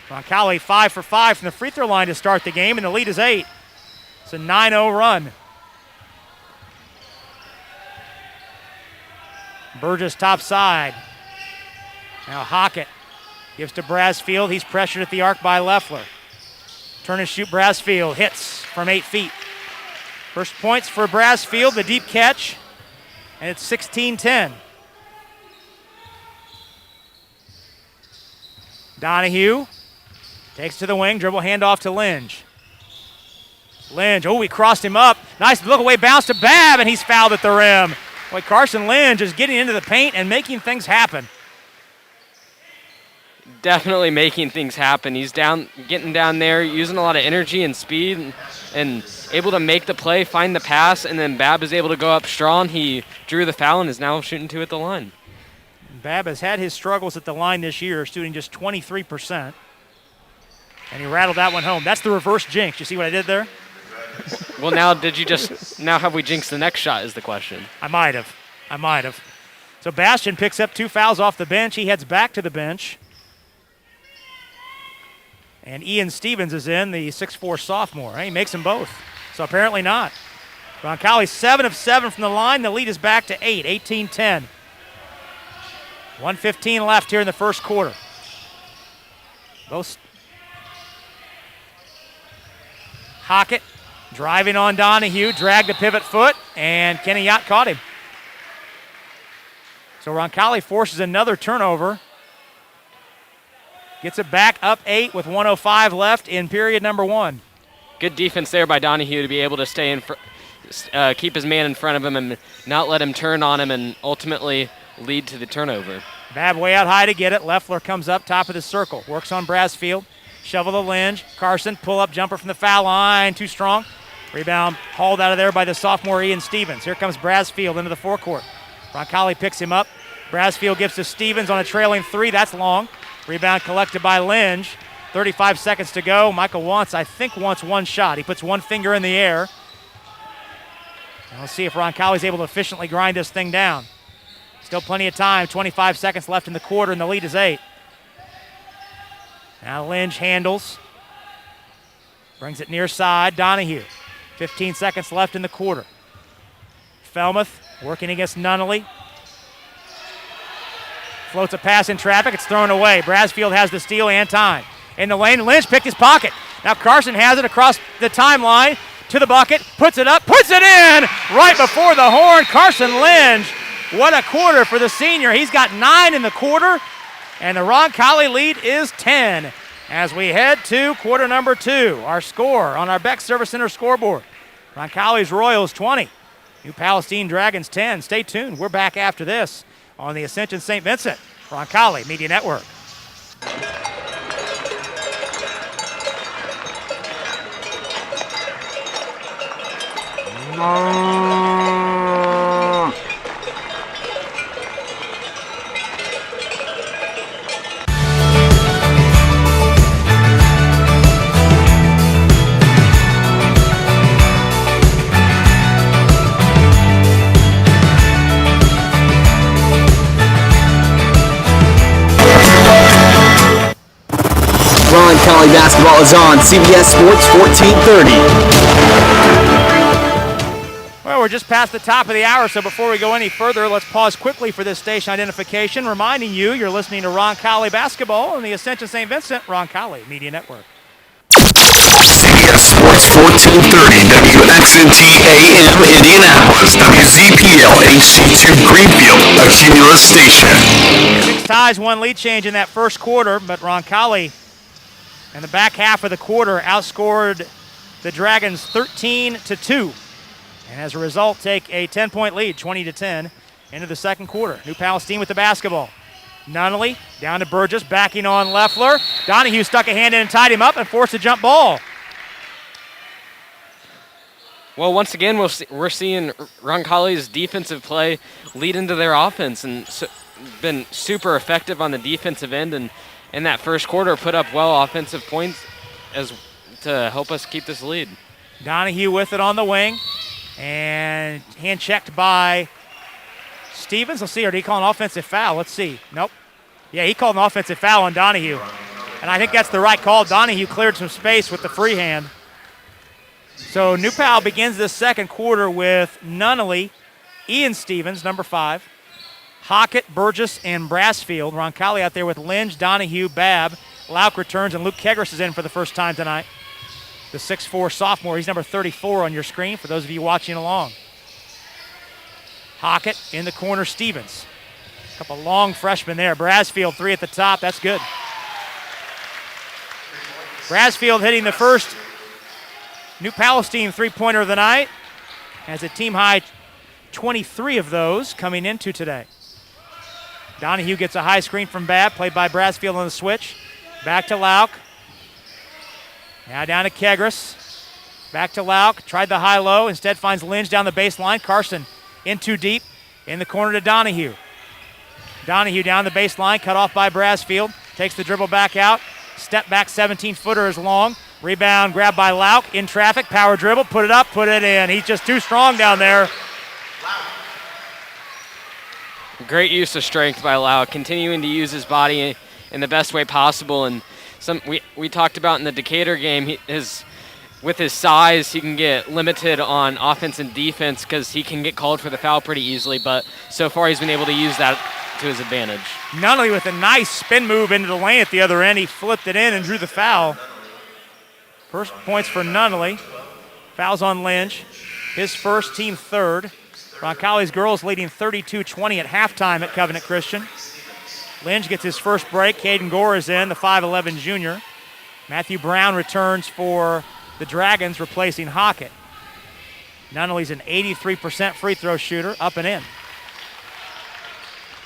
Roncalli 5 for 5 from the free throw line to start the game, and the lead is 8. It's a 9-0 run. Burgess top side. Now Hockett gives to Brasfield. He's pressured at the arc by Leffler. Turn and shoot Brasfield. Hits from 8 feet. First points for Brasfield, the deep catch. And it's 16-10. Donahue takes to the wing. Dribble handoff to Lynch. Lynch, he crossed him up. Nice look away, bounce to Babb, and he's fouled at the rim. Boy, Carson Lynch is getting into the paint and making things happen. Definitely making things happen. He's getting down there, using a lot of energy and speed, and able to make the play, find the pass, and then Babb is able to go up strong. He drew the foul and is now shooting 2 at the line. Babb has had his struggles at the line this year, shooting just 23%. And he rattled that one home. That's the reverse jinx. You see what I did there? Well, now have we jinxed the next shot is the question. I might have. So Bastian picks up 2 fouls off the bench. He heads back to the bench. And Ian Stevens is in, the 6'4 sophomore. He makes them both. So apparently not. Roncalli 7 of 7 from the line. The lead is back to 8, 18-10. 1:15 left here in the first quarter. Both. Hockett driving on Donahue, dragged the pivot foot, and Kenny Yacht caught him. So Roncalli forces another turnover. Gets it back up 8 with 1:05 left in period number 1. Good defense there by Donahue to be able to stay keep his man in front of him and not let him turn on him and ultimately lead to the turnover. Babb way out high to get it. Leffler comes up top of the circle. Works on Brasfield. Shovel to Lynch. Carson, pull-up jumper from the foul line. Too strong. Rebound hauled out of there by the sophomore Ian Stevens. Here comes Brasfield into the forecourt. Roncalli picks him up. Brasfield gives to Stevens on a trailing 3. That's long. Rebound collected by Lynch. 35 seconds to go. Michael wants one shot. He puts one finger in the air. And we'll see if Roncalli's able to efficiently grind this thing down. Still plenty of time. 25 seconds left in the quarter, and the lead is 8. Now Lynch handles. Brings it near side. Donahue. 15 seconds left in the quarter. Felmuth working against Nunnally. Floats a pass in traffic. It's thrown away. Brasfield has the steal and time. In the lane, Lynch picked his pocket. Now Carson has it across the timeline to the bucket. Puts it up. Puts it in right before the horn. Carson Lynch. What a quarter for the senior. He's got 9 in the quarter, and the Roncalli lead is 10 as we head to quarter number 2. Our score on our Beck Service Center scoreboard. Roncalli's Royals 20. New Palestine Dragons 10. Stay tuned. We're back after this on the Ascension St. Vincent Roncalli Media Network. Roncalli basketball is on CBS Sports 1430. Well, we're just past the top of the hour, so before we go any further, let's pause quickly for this station identification, reminding you you're listening to Roncalli basketball on the Ascension St. Vincent Roncalli Media Network. CBS Sports 1430, WXNT AM Indianapolis, WZPL HD2 Greenfield, a Cumulus station. 6 ties, 1 lead change in that first quarter, but Roncalli in the back half of the quarter outscored the Dragons 13-2. And as a result, take a 10-point lead, 20-10, into the second quarter. New Palestine with the basketball. Nunnally down to Burgess, backing on Leffler. Donahue stuck a hand in and tied him up and forced a jump ball. Well, once again, we're seeing Roncalli's defensive play lead into their offense and been super effective on the defensive end and in that first quarter put up well offensive points as to help us keep this lead. Donahue with it on the wing, and hand checked by Stevens. Let's see, or did he call an offensive foul? Let's see. Nope. Yeah, he called an offensive foul on Donahue, and I think that's the right call. Donahue cleared some space with the free hand. So New Pal begins this second quarter with Nunnally, Ian Stevens, number 5, Hockett, Burgess, and Brassfield. Roncalli out there with Lynch, Donahue, Babb. Lauk returns, and Luke Kegris is in for the first time tonight. The 6'4 sophomore. He's number 34 on your screen for those of you watching along. Hockett in the corner, Stevens. A couple long freshmen there. Brassfield, 3 at the top. That's good. Brassfield hitting the first New Palestine three-pointer of the night. Has a team-high 23 of those coming into today. Donahue gets a high screen from Babb, played by Brassfield on the switch. Back to Lauk. Now down to Kegris. Back to Lauk. Tried the high-low. Instead finds Lynch down the baseline. Carson in too deep. In the corner to Donahue. Donahue down the baseline. Cut off by Brassfield. Takes the dribble back out. Step back 17-footer is long. Rebound grabbed by Lauk. In traffic. Power dribble. Put it up. Put it in. He's just too strong down there. Great use of strength by Lauk, continuing to use his body in the best way possible. And we talked about in the Decatur game, with his size, he can get limited on offense and defense because he can get called for the foul pretty easily. But so far, he's been able to use that to his advantage. Nunnally with a nice spin move into the lane at the other end. He flipped it in and drew the foul. First points for Nunnally. Fouls on Lynch. His first, team third. Roncalli's girls leading 32-20 at halftime at Covenant Christian. Lynch gets his first break. Caden Gore is in, the 5'11 junior. Matthew Brown returns for the Dragons, replacing Hockett. Nunnally's an 83% free throw shooter, up and in.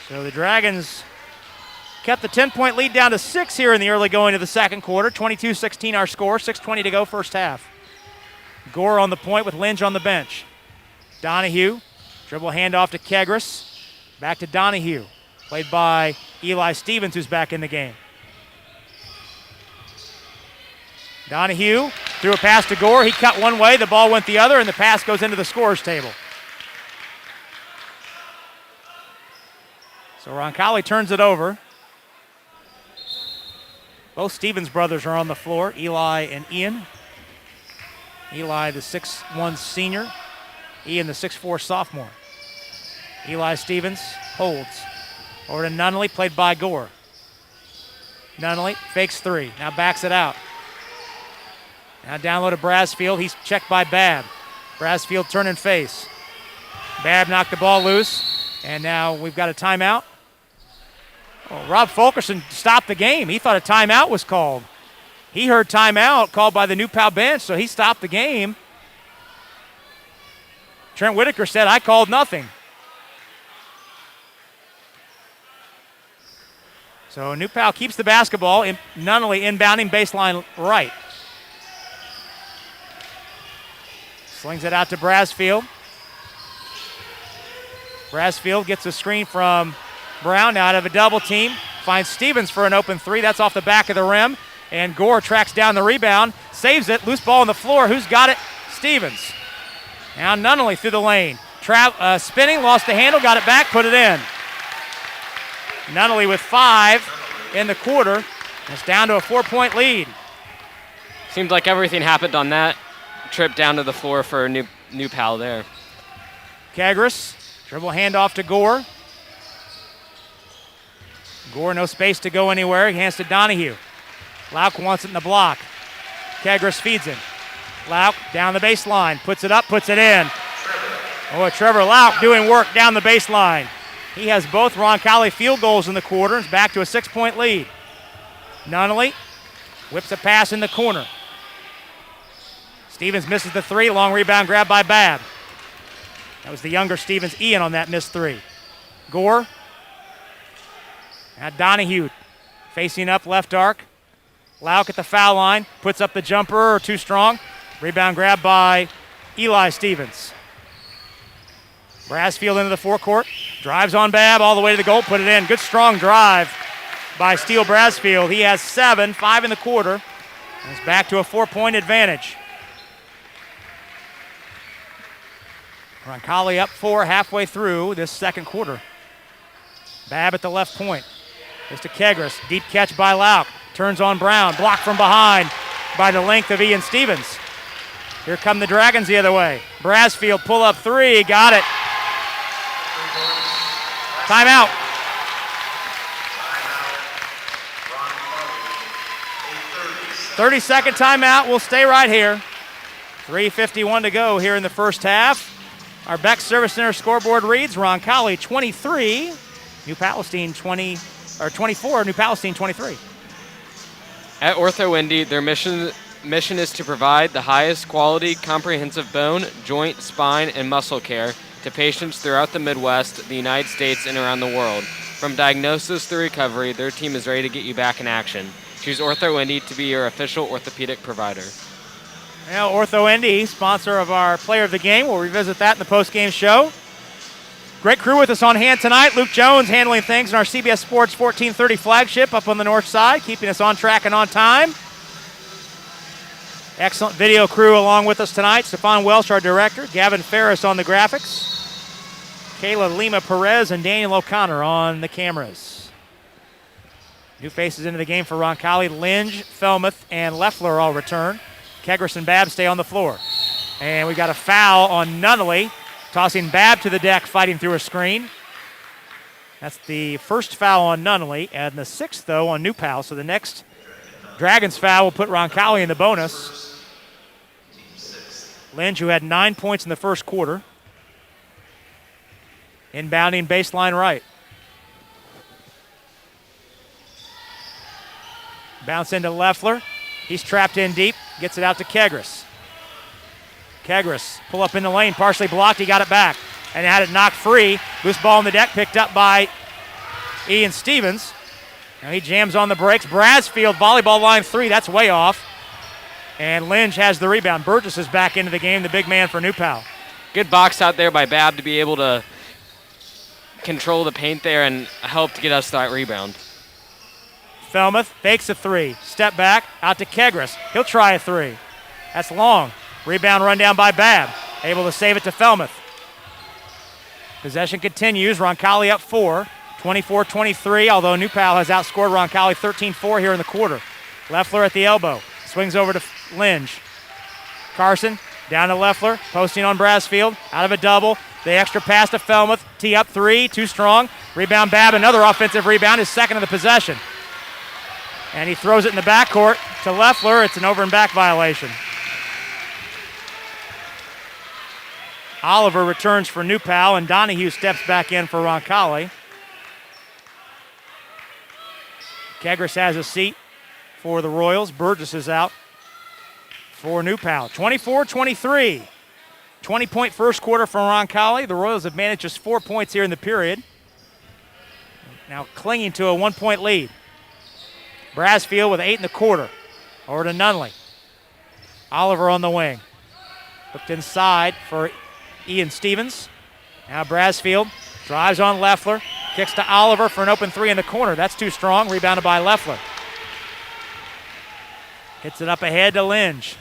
So the Dragons kept the 10-point lead down to 6 here in the early going of the second quarter. 22-16 our score, 6:20 to go first half. Gore on the point with Lynch on the bench. Donahue, dribble handoff to Kegris. Back to Donahue, played by Eli Stevens, who's back in the game. Donahue threw a pass to Gore. He cut one way, the ball went the other, and the pass goes into the scorer's table. So Roncalli turns it over. Both Stevens brothers are on the floor, Eli and Ian. Eli, the 6'1 senior. Ian, the 6'4 sophomore. Eli Stevens holds. Over to Nunnally, played by Gore. Nunnally fakes 3, now backs it out. Now down low to Brassfield. He's checked by Babb. Brassfield turn and face. Babb knocked the ball loose, and now we've got a timeout. Oh, Rob Fulkerson stopped the game. He thought a timeout was called. He heard timeout called by the New Pal bench, so he stopped the game. Trent Whitaker said, I called nothing. So New Pal keeps the basketball. Nunnally inbounding baseline right. Slings it out to Brassfield. Brassfield gets a screen from Brown out of a double team. Finds Stevens for an open 3. That's off the back of the rim. And Gore tracks down the rebound. Saves it. Loose ball on the floor. Who's got it? Stevens. Now Nunnally through the lane. Spinning, lost the handle, got it back, put it in. Nunnally with 5 in the quarter. It's down to a 4-point lead. Seems like everything happened on that trip down to the floor for New Pal there. Kegris, dribble handoff to Gore. Gore, no space to go anywhere. He hands to Donahue. Lauk wants it in the block. Kegris feeds him. Lauk down the baseline, puts it up, puts it in. Oh, Trevor Lauk doing work down the baseline. He has both Roncalli field goals in the quarter. It's back to a 6-point lead. Nunnally whips a pass in the corner. Stevens misses the 3. Long rebound grab by Babb. That was the younger Stevens, Ian, on that missed 3. Gore. Now Donahue facing up left arc. Lauk at the foul line. Puts up the jumper, too strong. Rebound grab by Eli Stevens. Brassfield into the forecourt. Drives on Babb all the way to the goal. Put it in. Good strong drive by Steele Brasfield. He has 7, 5 in the quarter. And it's back to a 4-point advantage. Roncalli up 4 halfway through this second quarter. Babb at the left point. It's to Kegris. Deep catch by Lauk. Turns on Brown. Blocked from behind by the length of Ian Stevens. Here come the Dragons the other way. Brasfield pull up 3. Got it. Timeout. .30-second timeout. We'll stay right here. 3:51 to go here in the first half. Our Beck Service Center scoreboard reads Roncalli 23, New Palestine 24, New Palestine 23. At Ortho Indy, their mission is to provide the highest quality comprehensive bone, joint, spine, and muscle care to patients throughout the Midwest, the United States, and around the world. From diagnosis to recovery, their team is ready to get you back in action. Choose Ortho Indy to be your official orthopedic provider. Well, Ortho Indy, sponsor of our Player of the Game. We'll revisit that in the post-game show. Great crew with us on hand tonight. Luke Jones handling things in our CBS Sports 1430 flagship up on the north side, keeping us on track and on time. Excellent video crew along with us tonight. Stephon Welsh, our director. Gavin Ferris on the graphics. Kayla Lima Perez and Daniel O'Connor on the cameras. New faces into the game for Roncalli. Linge, Felmuth, and Leffler all return. Kegris and Babb stay on the floor. And we got a foul on Nunnally, tossing Babb to the deck, fighting through a screen. That's the first foul on Nunnally, and the 6th, though, on New Pal. So the next Dragons foul will put Roncalli in the bonus. Linge, who had 9 points in the first quarter. Inbounding baseline right. Bounce into Leffler. He's trapped in deep. Gets it out to Kegris. Kegris pull up in the lane, partially blocked. He got it back and had it knocked free. Loose ball on the deck, picked up by Ian Stevens. Now he jams on the brakes. Brasfield, volleyball line 3. That's way off. And Linge has the rebound. Burgess is back into the game, the big man for New Pal. Good box out there by Babb to be able to control the paint there and help to get us that rebound. Felmuth fakes a 3. Step back, out to Kegris. He'll try a 3. That's long. Rebound run down by Babb. Able to save it to Felmuth. Possession continues. Roncalli up 4. 24-23, although New Pal has outscored Roncalli 13-4 here in the quarter. Leffler at the elbow. Swings over to Linge. Carson down to Leffler. Posting on Brasfield. Out of a double. The extra pass to Felmuth. Tee up 3. Too strong. Rebound Babb. Another offensive rebound. His second of the possession. And he throws it in the backcourt to Leffler. It's an over and back violation. Oliver returns for New Pal, and Donahue steps back in for Roncalli. Kegris has a seat for the Royals. Burgess is out for New Pal. 24-23. 20-point first quarter for Roncalli. The Royals have managed just 4 points here in the period. Now clinging to a 1-point lead. Brasfield with 8 in the quarter. Over to Nunnally. Oliver on the wing. Looked inside for Ian Stevens. Now Brasfield drives on Leffler. Kicks to Oliver for an open 3 in the corner. That's too strong. Rebounded by Leffler. Hits it up ahead to Linge.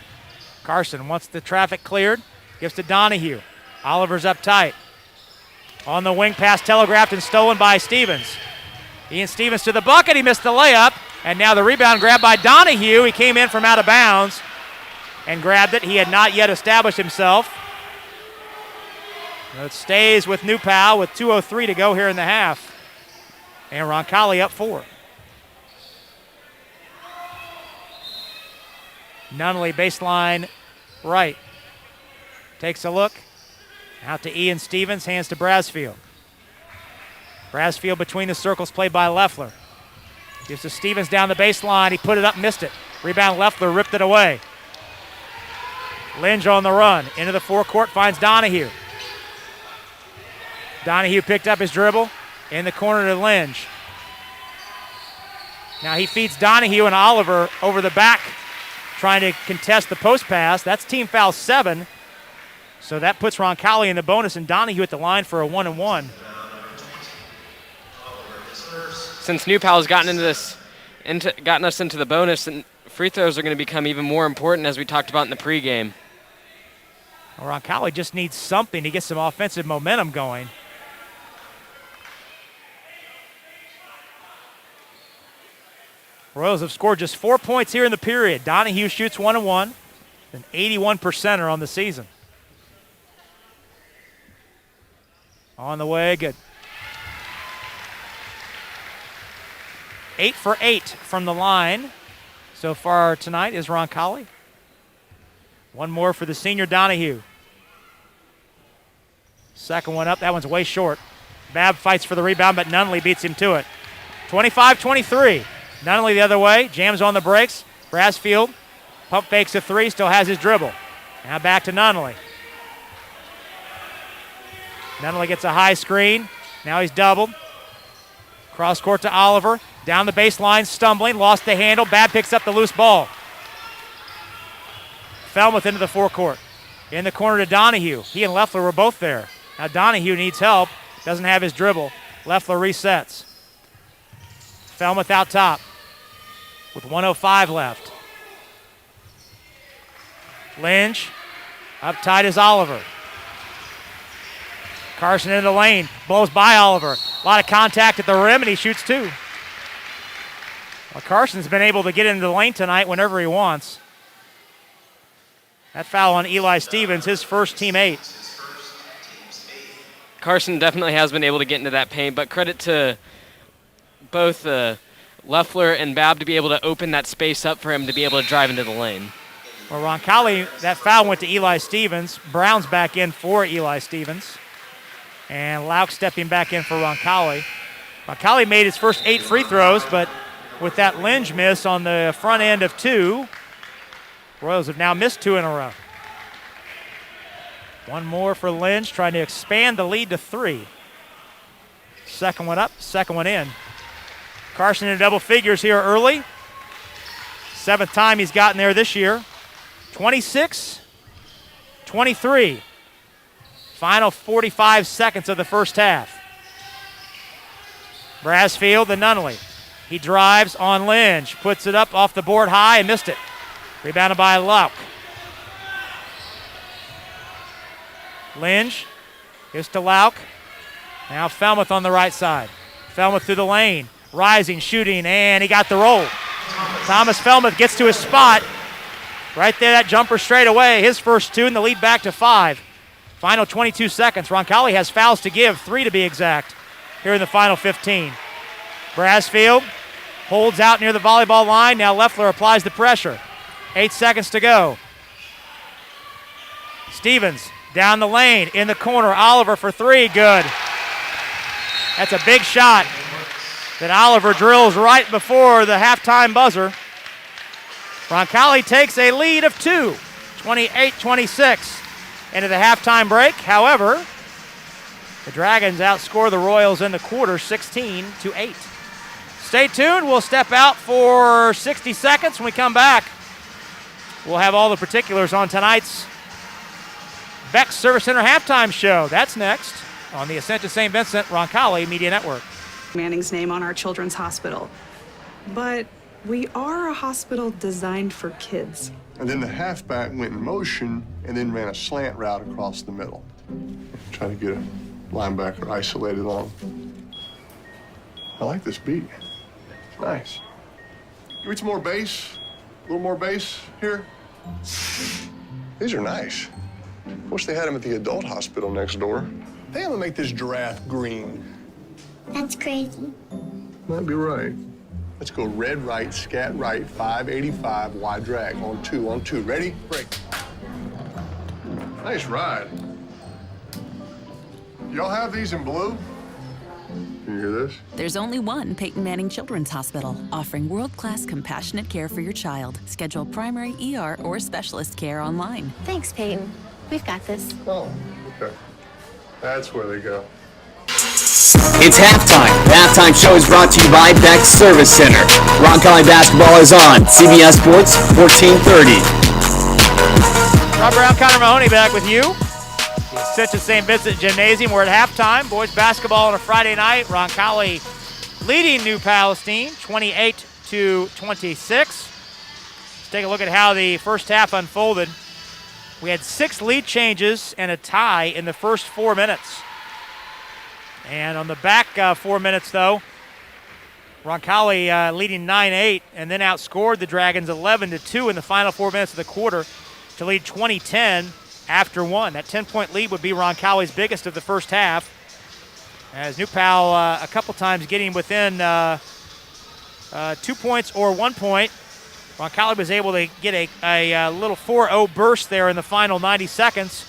Carson wants the traffic cleared. Gives to Donahue. Oliver's up tight. On the wing, pass telegraphed and stolen by Stevens. Ian Stevens to the bucket. He missed the layup. And now the rebound grabbed by Donahue. He came in from out of bounds and grabbed it. He had not yet established himself. It stays with New Pal with 2:03 to go here in the half. And Roncalli up 4. Nunnally baseline right. Takes a look. Out to Ian Stevens. Hands to Brasfield. Brasfield between the circles, played by Leffler. Gives to Stevens down the baseline. He put it up, missed it. Rebound Leffler, ripped it away. Linge on the run. Into the forecourt, finds Donahue. Donahue picked up his dribble. In the corner to Linge. Now he feeds Donahue and Oliver over the back, trying to contest the post pass. That's team foul 7. So that puts Roncalli in the bonus, and Donahue at the line for a 1-and-1. since New Pal's gotten gotten us into the bonus, and free throws are going to become even more important, as we talked about in the pregame. Roncalli just needs something to get some offensive momentum going. Royals have scored just 4 points here in the period. Donahue shoots 1-1, an 81%er on the season. On the way, good. 8 for 8 from the line so far tonight is Roncalli. One more for the senior Donahue. Second one up, that one's way short. Babb fights for the rebound, but Nunley beats him to it. 25-23. Nunley the other way, jams on the brakes. Brassfield pump fakes a three, still has his dribble. Now back to Nunley. Nunley gets a high screen. Now he's doubled. Cross court to Oliver. Down the baseline, stumbling, lost the handle. Babb picks up the loose ball. Falmouth into the forecourt. In the corner to Donahue. He and Leffler were both there. Now Donahue needs help. Doesn't have his dribble. Leffler resets. Falmouth out top with 1:05 left. Lynch. Up tight is Oliver. Carson into the lane. Blows by Oliver. A lot of contact at the rim, and he shoots two. Well, Carson's been able to get into the lane tonight whenever he wants. That foul on Eli Stevens, his first team 8. Carson definitely has been able to get into that paint, but credit to both Leffler and Babb to be able to open that space up for him to be able to drive into the lane. Well, Roncalli, that foul went to Eli Stevens. Brown's back in for Eli Stevens. And Lauk stepping back in for Roncalli. Roncalli made his first 8 free throws, but with that Lynch miss on the front end of 2, Royals have now missed 2 in a row. One more for Lynch, trying to expand the lead to 3. Second one up, second one in. Carson in double figures here early. 7th time he's gotten there this year. 26-23. Final 45 seconds of the first half. Brassfield to Nunley. He drives on Lynch, puts it up off the board high and missed it. Rebounded by Lauk. Lynch gives to Lauk. Now Falmouth on the right side. Falmouth through the lane, rising, shooting, and he got the roll. Thomas Falmouth gets to his spot. Right there, that jumper straight away. His first 2 and the lead back to 5. Final 22 seconds. Roncalli has fouls to give, 3 to be exact, here in the final 15. Brassfield holds out near the volleyball line. Now Leffler applies the pressure. 8 seconds to go. Stevens down the lane, in the corner. Oliver for 3, good. That's a big shot that Oliver drills right before the halftime buzzer. Roncalli takes a lead of 2, 28-26 into the halftime break. However, the Dragons outscore the Royals in the quarter 16-8. Stay tuned. We'll step out for 60 seconds. When we come back, we'll have all the particulars on tonight's Beck Service Center halftime show. That's next on the Ascension St. Vincent Roncalli Media Network. Manning's name on our children's hospital. But we are a hospital designed for kids. And then the halfback went in motion and then ran a slant route across the middle. Try to get a linebacker isolated on him. I like this beat. It's nice. Give me some more bass. A little more bass here. These are nice. Wish they had them at the adult hospital next door. They have to make this giraffe green. That's crazy. Might be right. Let's go red right, scat right, 585, wide drag, on 2, on 2. Ready? Break. Nice ride. Y'all have these in blue? Can you hear this? There's only one Peyton Manning Children's Hospital, offering world-class compassionate care for your child. Schedule primary, ER, or specialist care online. Thanks, Peyton. We've got this. Oh, okay. That's where they go. It's halftime. The halftime show is brought to you by Beck Service Center. Roncalli basketball is on CBS Sports 1430. Rob Brown, Connor Mahoney back with you. Ascension St. Vincent Gymnasium. We're at halftime. Boys basketball on a Friday night. Roncalli leading New Palestine 28-26. Let's take a look at how the first half unfolded. We had 6 lead changes and a tie in the first 4 minutes. And on the back 4 minutes, though, Roncalli leading 9-8 and then outscored the Dragons 11-2 in the final 4 minutes of the quarter to lead 20-10 after 1. That 10-point lead would be Roncalli's biggest of the first half, as New Pal a couple times getting within 2 points or 1 point. Roncalli was able to get a little 4-0 burst there in the final 90 seconds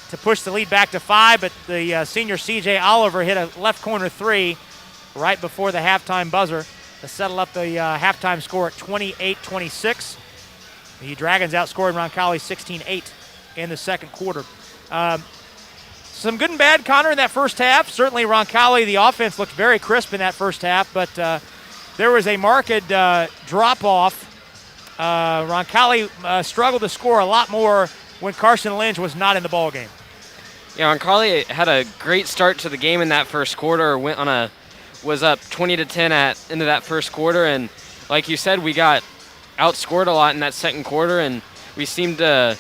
to push the lead back to 5, but the senior C.J. Oliver hit a left corner 3 right before the halftime buzzer to settle up the halftime score at 28-26. The Dragons outscored Roncalli 16-8 in the second quarter. Some good and bad, Connor, in that first half. Certainly Roncalli, the offense looked very crisp in that first half, but there was a marked drop-off. Roncalli struggled to score a lot more when Carson Lynch was not in the ballgame. Yeah, Roncalli had a great start to the game in that first quarter. Was up 20-10 at into that first quarter, and like you said, we got outscored a lot in that second quarter, and we seemed to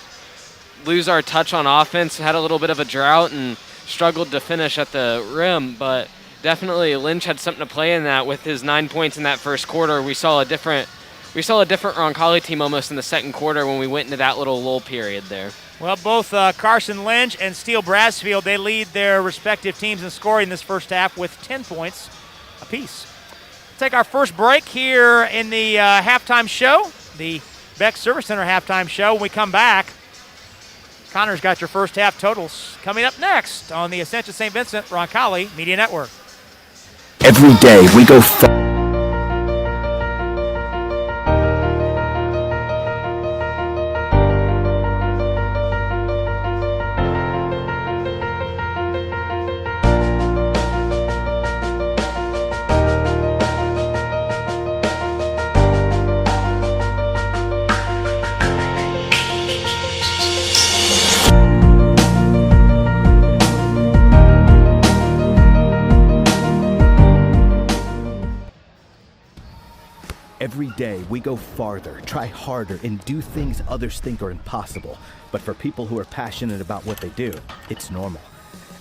lose our touch on offense. Had a little bit of a drought and struggled to finish at the rim, but definitely Lynch had something to play in that. With his 9 points in that first quarter, we saw a different Roncalli team almost in the second quarter when we went into that little lull period there. Well, both Carson Lynch and Steele Brasfield, they lead their respective teams in scoring this first half with 10 points apiece. Take our first break here in the halftime show, the Beck Service Center halftime show. When we come back, Connor's got your first half totals coming up next on the Ascension St. Vincent Roncalli Media Network. Every day we go Every day, we go farther, try harder, and do things others think are impossible. But for people who are passionate about what they do, it's normal.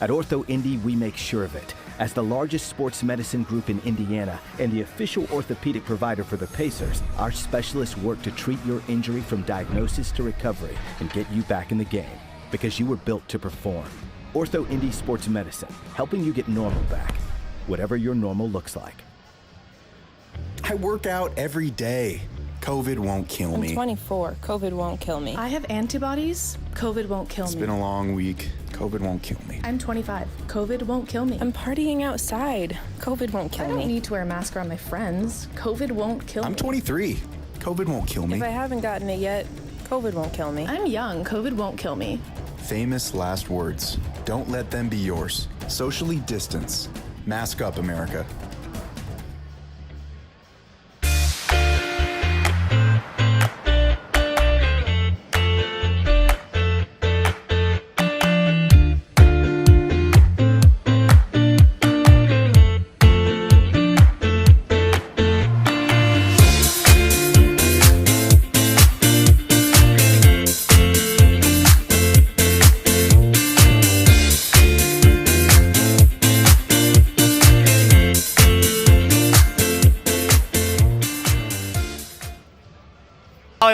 At Ortho Indy, we make sure of it. As the largest sports medicine group in Indiana and the official orthopedic provider for the Pacers, our specialists work to treat your injury from diagnosis to recovery and get you back in the game, because you were built to perform. Ortho Indy Sports Medicine, helping you get normal back, whatever your normal looks like. I work out every day. COVID won't kill me. I'm 24. COVID won't kill me. I have antibodies. COVID won't kill me. It's been a long week. COVID won't kill me. I'm 25. COVID won't kill me. I'm partying outside. COVID won't kill me. I don't need to wear a mask around my friends. COVID won't kill me. I'm 23. COVID won't kill me. If I haven't gotten it yet, COVID won't kill me. I'm young. COVID won't kill me. Famous last words. Don't let them be yours. Socially distance. Mask up, America.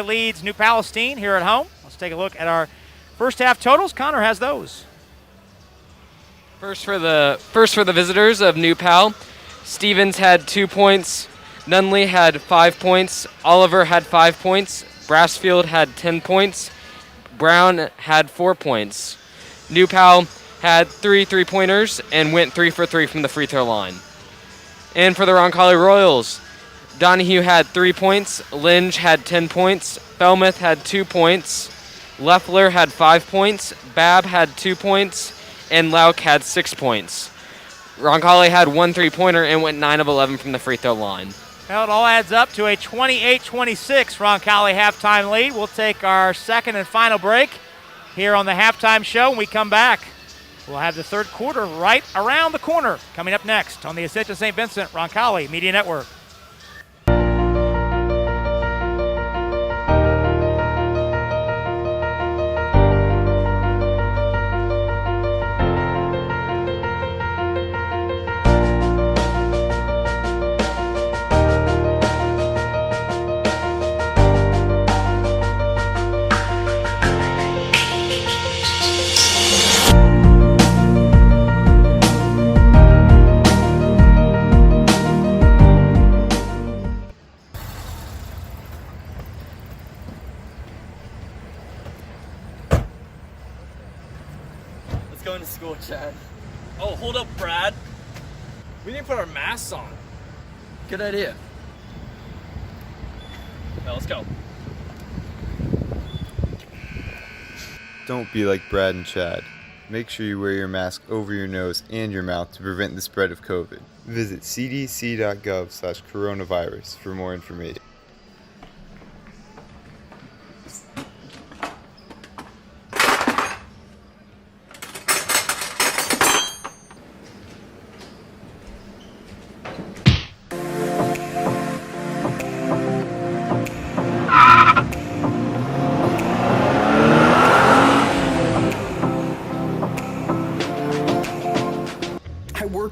Leads New Palestine here at home. Let's take a look at our first half totals. Connor has those. First for the visitors of New Pal, Stevens had 2 points, Nunley had 5 points, Oliver had 5 points, Brasfield had 10 points, Brown had 4 points. New Pal had 3 3-pointers and went 3 for 3 from the free throw line. And for the Roncalli Royals, Donahue had 3 points, Lynch had 10 points, Felmuth had 2 points, Leffler had 5 points, Babb had 2 points, and Lauk had 6 points. Roncalli had 1 3-pointer and went 9 of 11 from the free throw line. Well, it all adds up to a 28-26 Roncalli halftime lead. We'll take our second and final break here on the halftime show when we come back. We'll have the third quarter right around the corner coming up next on the Ascension St. Vincent Roncalli Media Network. Going to school, Chad. Oh, hold up, Brad. We need to put our masks on. Good idea. Now let's go. Don't be like Brad and Chad. Make sure you wear your mask over your nose and your mouth to prevent the spread of COVID. Visit cdc.gov/coronavirus for more information.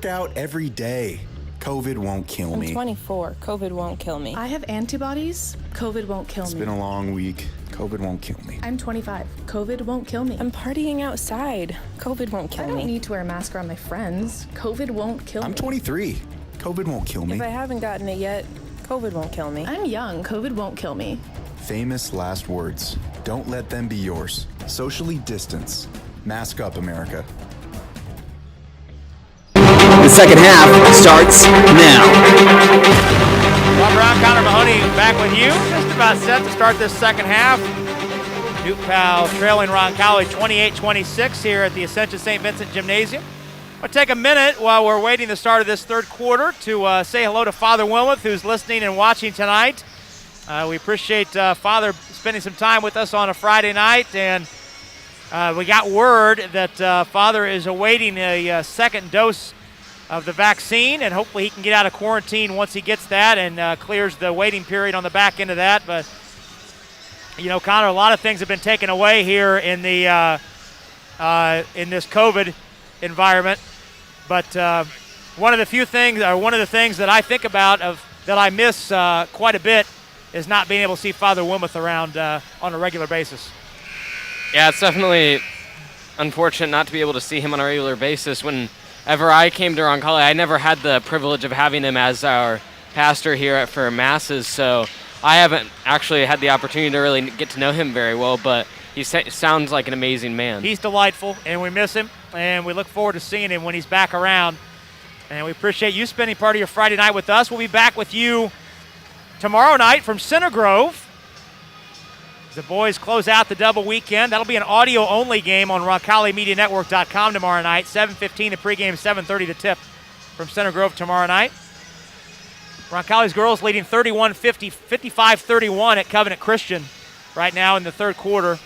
Out every day. COVID won't kill me. I'm 24. COVID won't kill me. I have antibodies. COVID won't kill It's me. been a long week. COVID won't kill me. I'm 25. COVID won't kill me. I'm partying outside. COVID won't kill I me. don't need to wear a mask around my friends. COVID won't kill me. I'm 23. COVID won't kill me. If I haven't gotten it yet, COVID won't kill me. I'm young. COVID won't kill me. Famous last words. Don't let them be yours. Socially distance. Mask up, America. The second half starts now. Bob Brown, Connor Mahoney back with you. Just about set to start this second half. Duke Powell trailing Roncalli 28-26 here at the Ascension St. Vincent Gymnasium. I'll take a minute while we're waiting the start of this third quarter to say hello to Father Wilmoth, who's listening and watching tonight. We appreciate Father spending some time with us on a Friday night, and we got word that Father is awaiting a second dose of the vaccine, and hopefully he can get out of quarantine once he gets that and clears the waiting period on the back end of that. But, you know, Connor, a lot of things have been taken away here in the in this COVID environment. But one of the things that I think about that I miss quite a bit is not being able to see Father Wilmoth around on a regular basis. Yeah, it's definitely unfortunate not to be able to see him on a regular basis. Whenever I came to Roncalli, I never had the privilege of having him as our pastor here for Masses, so I haven't actually had the opportunity to really get to know him very well, but he sounds like an amazing man. He's delightful, and we miss him, and we look forward to seeing him when he's back around. And we appreciate you spending part of your Friday night with us. We'll be back with you tomorrow night from Center Grove. The boys close out the double weekend. That'll be an audio-only game on RoncalliMediaNetwork.com tomorrow night. 7:15 the pregame, 7:30 the tip from Center Grove tomorrow night. Roncalli's girls leading 55-31 at Covenant Christian right now in the third quarter.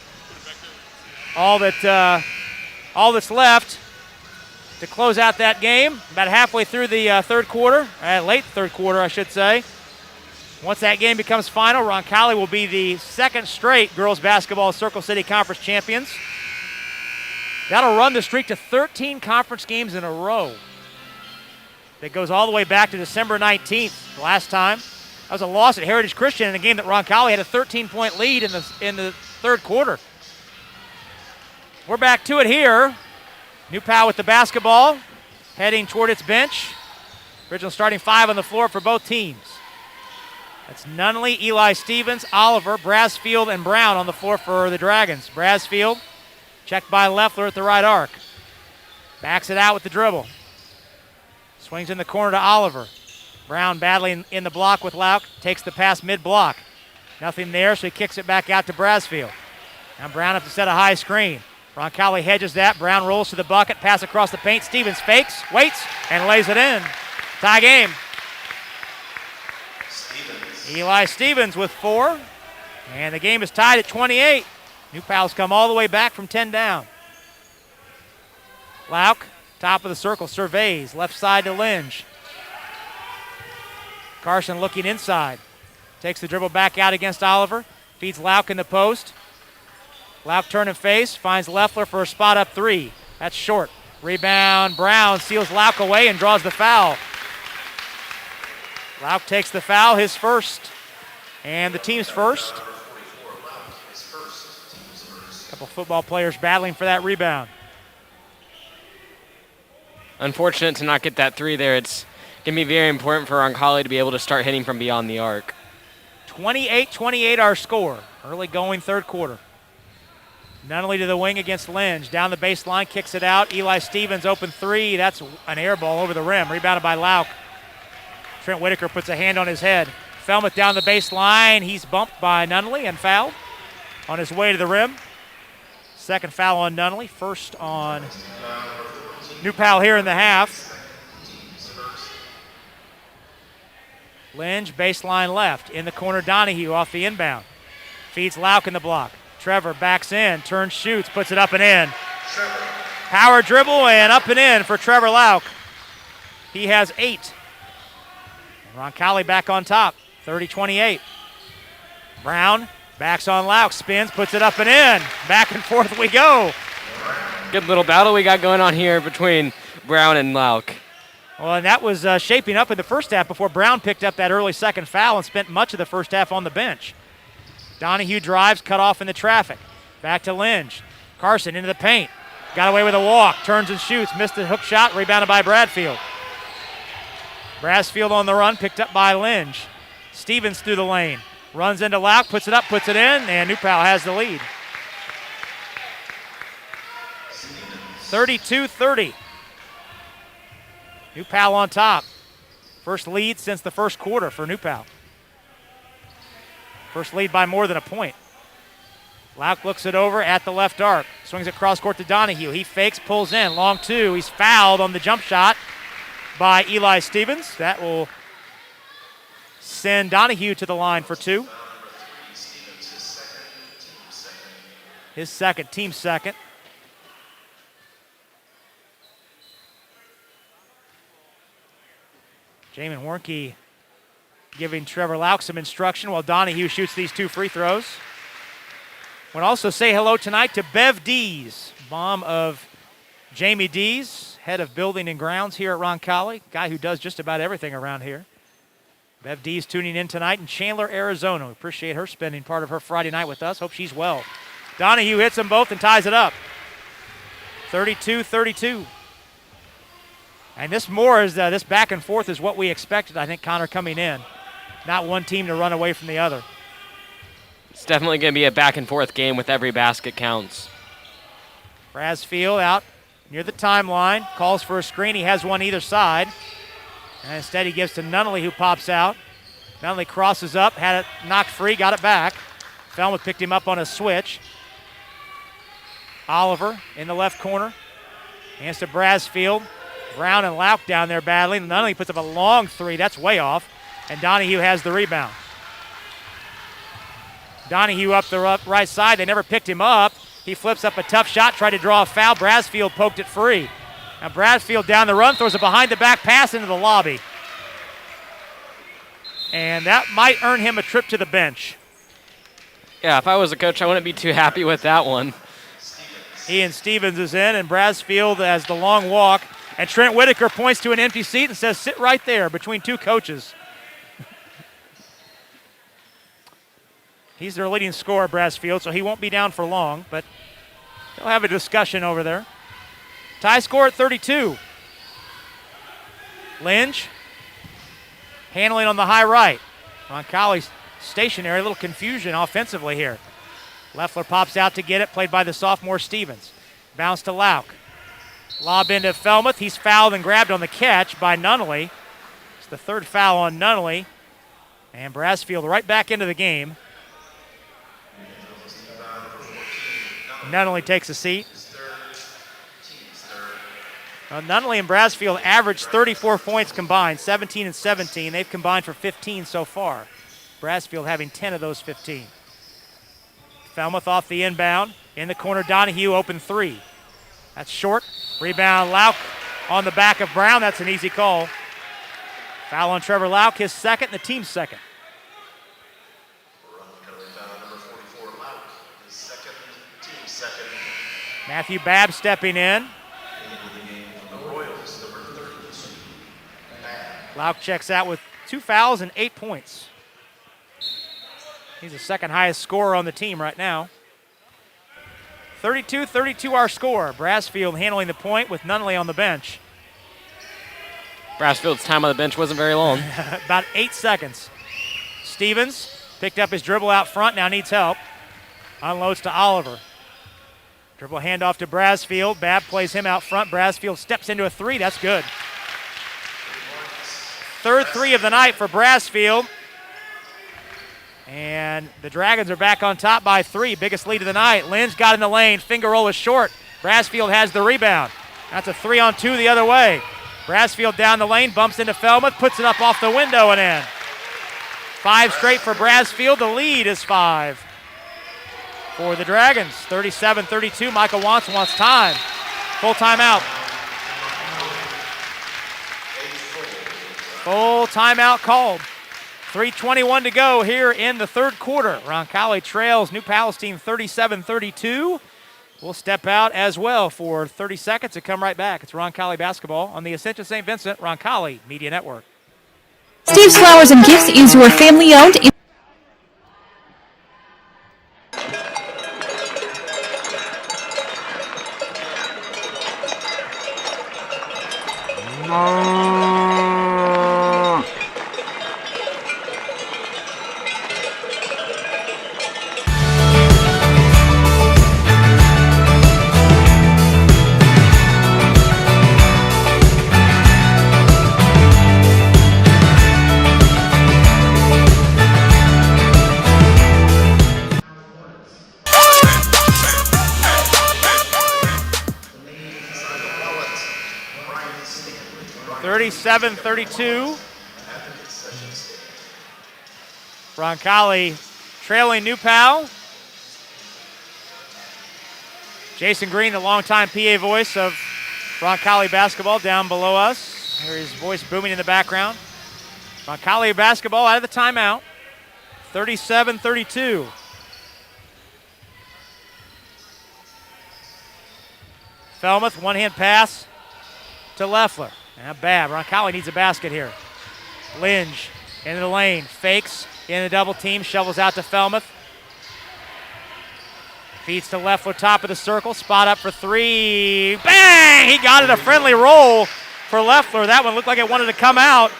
All that's left to close out that game, about halfway through the third quarter, late third quarter, I should say. Once that game becomes final, Roncalli will be the second straight girls basketball Circle City Conference champions. That'll run the streak to 13 conference games in a row. That goes all the way back to December 19th, the last time. That was a loss at Heritage Christian in a game that Roncalli had a 13-point lead in the third quarter. We're back to it here. New Powell with the basketball, heading toward its bench. Original starting five on the floor for both teams. That's Nunley, Eli Stevens, Oliver, Brasfield, and Brown on the floor for the Dragons. Brasfield checked by Leffler at the right arc. Backs it out with the dribble. Swings in the corner to Oliver. Brown battling in the block with Lauk. Takes the pass mid-block. Nothing there, so he kicks it back out to Brasfield. Now Brown up to set a high screen. Roncalli hedges that. Brown rolls to the bucket. Pass across the paint. Stevens fakes, waits, and lays it in. Tie game. Eli Stevens with 4. And the game is tied at 28. New Powell's come all the way back from 10 down. Lauk, top of the circle, surveys. Left side to Lynch. Carson looking inside. Takes the dribble back out against Oliver. Feeds Lauk in the post. Lauk turn and face. Finds Leffler for a spot up three. That's short. Rebound. Brown seals Lauk away and draws the foul. Lauk takes the foul, his first. And the team's first. A couple football players battling for that rebound. Unfortunate to not get that three there. It's going to be very important for Roncalli to be able to start hitting from beyond the arc. 28-28 our score. Early going third quarter. Nunnally to the wing against Lynch. Down the baseline, kicks it out. Eli Stevens open three. That's an air ball over the rim. Rebounded by Lauk. Trent Whitaker puts a hand on his head. Felmuth down the baseline. He's bumped by Nunnally and fouled on his way to the rim. Second foul on Nunnally. First on New Pal here in the half. Lynch, baseline left. In the corner, Donahue off the inbound. Feeds Lauk in the block. Trevor backs in, turns, shoots, puts it up and in. Power dribble and up and in for Trevor Lauk. He has 8. Roncalli back on top, 30-28. Brown backs on Lauk, spins, puts it up and in. Back and forth we go. Good little battle we got going on here between Brown and Lauk. Well, and that was shaping up in the first half before Brown picked up that early second foul and spent much of the first half on the bench. Donahue drives, cut off in the traffic. Back to Lynch. Carson into the paint. Got away with a walk, turns and shoots, missed the hook shot, rebounded by Bradfield. Bradfield on the run, picked up by Lynch. Stevens through the lane. Runs into Lauk, puts it up, puts it in, and New Pal has the lead. 32-30. New Pal on top. First lead since the first quarter for New Pal. First lead by more than a point. Lauk looks it over at the left arc. Swings it cross court to Donahue. He fakes, pulls in. Long two. He's fouled on the jump shot by Eli Stevens. That will send Donahue to the line for 2. His second, team second. Jamin Warnke giving Trevor Lauk some instruction while Donahue shoots these 2 free throws. I want to also say hello tonight to Bev Dees, mom of Jamie Dees, head of building and grounds here at Roncalli, guy who does just about everything around here. Bev Dees tuning in tonight in Chandler, Arizona. We appreciate her spending part of her Friday night with us. Hope she's well. Donahue hits them both and ties it up. 32-32. And this this back and forth is what we expected, I think, Connor, coming in. Not one team to run away from the other. It's definitely going to be a back and forth game with every basket counts. Brasfield out near the timeline, calls for a screen. He has one either side. And instead he gives to Nunnally, who pops out. Nunnally crosses up, had it knocked free, got it back. Felmuth picked him up on a switch. Oliver in the left corner. Hands to Brasfield. Brown and Lauk down there battling. Nunnally puts up a long three. That's way off. And Donahue has the rebound. Donahue up the right side. They never picked him up. He flips up a tough shot, tried to draw a foul. Brasfield poked it free. Now Bradfield down the run, throws a behind-the-back pass into the lobby. And that might earn him a trip to the bench. Yeah, if I was a coach, I wouldn't be too happy with that one. Ian Stevens is in, and Brasfield has the long walk. And Trent Whitaker points to an empty seat and says, sit right there between 2 coaches. He's their leading scorer, Brasfield, so he won't be down for long, but they'll have a discussion over there. Tie score at 32. Lynch handling on the high right. Roncalli's stationary, a little confusion offensively here. Leffler pops out to get it, played by the sophomore Stevens. Bounce to Lauk. Lob into Felmuth. He's fouled and grabbed on the catch by Nunnally. It's the 3rd foul on Nunnally. And Brasfield right back into the game. Nunnally takes a seat. Nunnally and Brasfield averaged 34 points combined, 17 and 17. They've combined for 15 so far. Brasfield having 10 of those 15. Felmuth off the inbound. In the corner, Donahue open 3. That's short. Rebound, Lauk on the back of Brown. That's an easy call. Foul on Trevor Lauk, his second, the team's second. Matthew Babb stepping in. Lauk checks out with 2 fouls and 8 points. He's the second highest scorer on the team right now. 32-32 our score. Brassfield handling the point with Nunley on the bench. Brassfield's time on the bench wasn't very long. About 8 seconds. Stevens picked up his dribble out front, now needs help. Unloads to Oliver. Dribble handoff to Brassfield. Babb plays him out front. Brassfield steps into a three. That's good. Third three of the night for Brassfield. And the Dragons are back on top by 3. Biggest lead of the night. Lynn's got in the lane. Finger roll is short. Brassfield has the rebound. That's a 3-on-2 the other way. Brassfield down the lane, bumps into Felmuth, puts it up off the window and in. 5 straight for Brassfield. The lead is 5 for the Dragons. 37-32. Michael wants time. Full timeout. Full timeout called. 3:21 to go here in the third quarter. Roncalli trails New Palestine 37-32. We'll step out as well for 30 seconds and come right back. It's Roncalli basketball on the Ascension St. Vincent Roncalli Media Network. Steve's Flowers and Gifts is your family-owned. (37-32). Roncalli trailing New Pal. Jason Green, the longtime PA voice of Roncalli basketball, down below us. Hear his voice booming in the background. Roncalli basketball out of the timeout. 37-32. Felmuth, one-hand pass to Leffler. Now Babb. Roncalli needs a basket here. Linge into the lane. Fakes in the double team. Shovels out to Felmuth. Feeds to Leffler, top of the circle. Spot up for 3. Bang! He got it. A friendly roll for Leffler. That one looked like it wanted to come out,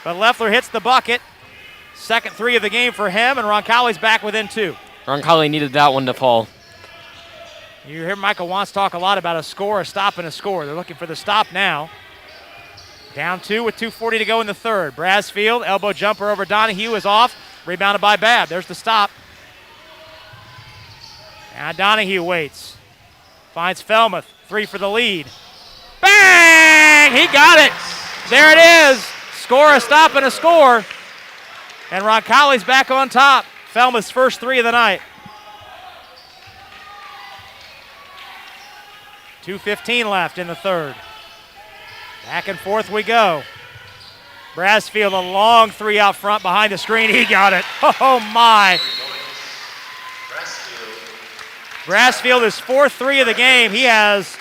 but Leffler hits the bucket. Second 3 of the game for him, and Roncalli's back within 2. Roncalli needed that one to fall. You hear Michael Wants talk a lot about a score, a stop, and a score. They're looking for the stop now. Down 2 with 2:40 to go in the third. Brassfield, elbow jumper over Donahue is off. Rebounded by Babb. There's the stop. Now Donahue waits. Finds Felmuth. 3 for the lead. Bang! He got it. There it is. Score, a stop, and a score. And Roncalli's back on top. Felmuth's first 3 of the night. 2:15 left in the third. Back and forth we go. Brassfield, a long 3 out front behind the screen. He got it. Oh, my. Brassfield is 4th 3 of the game. He has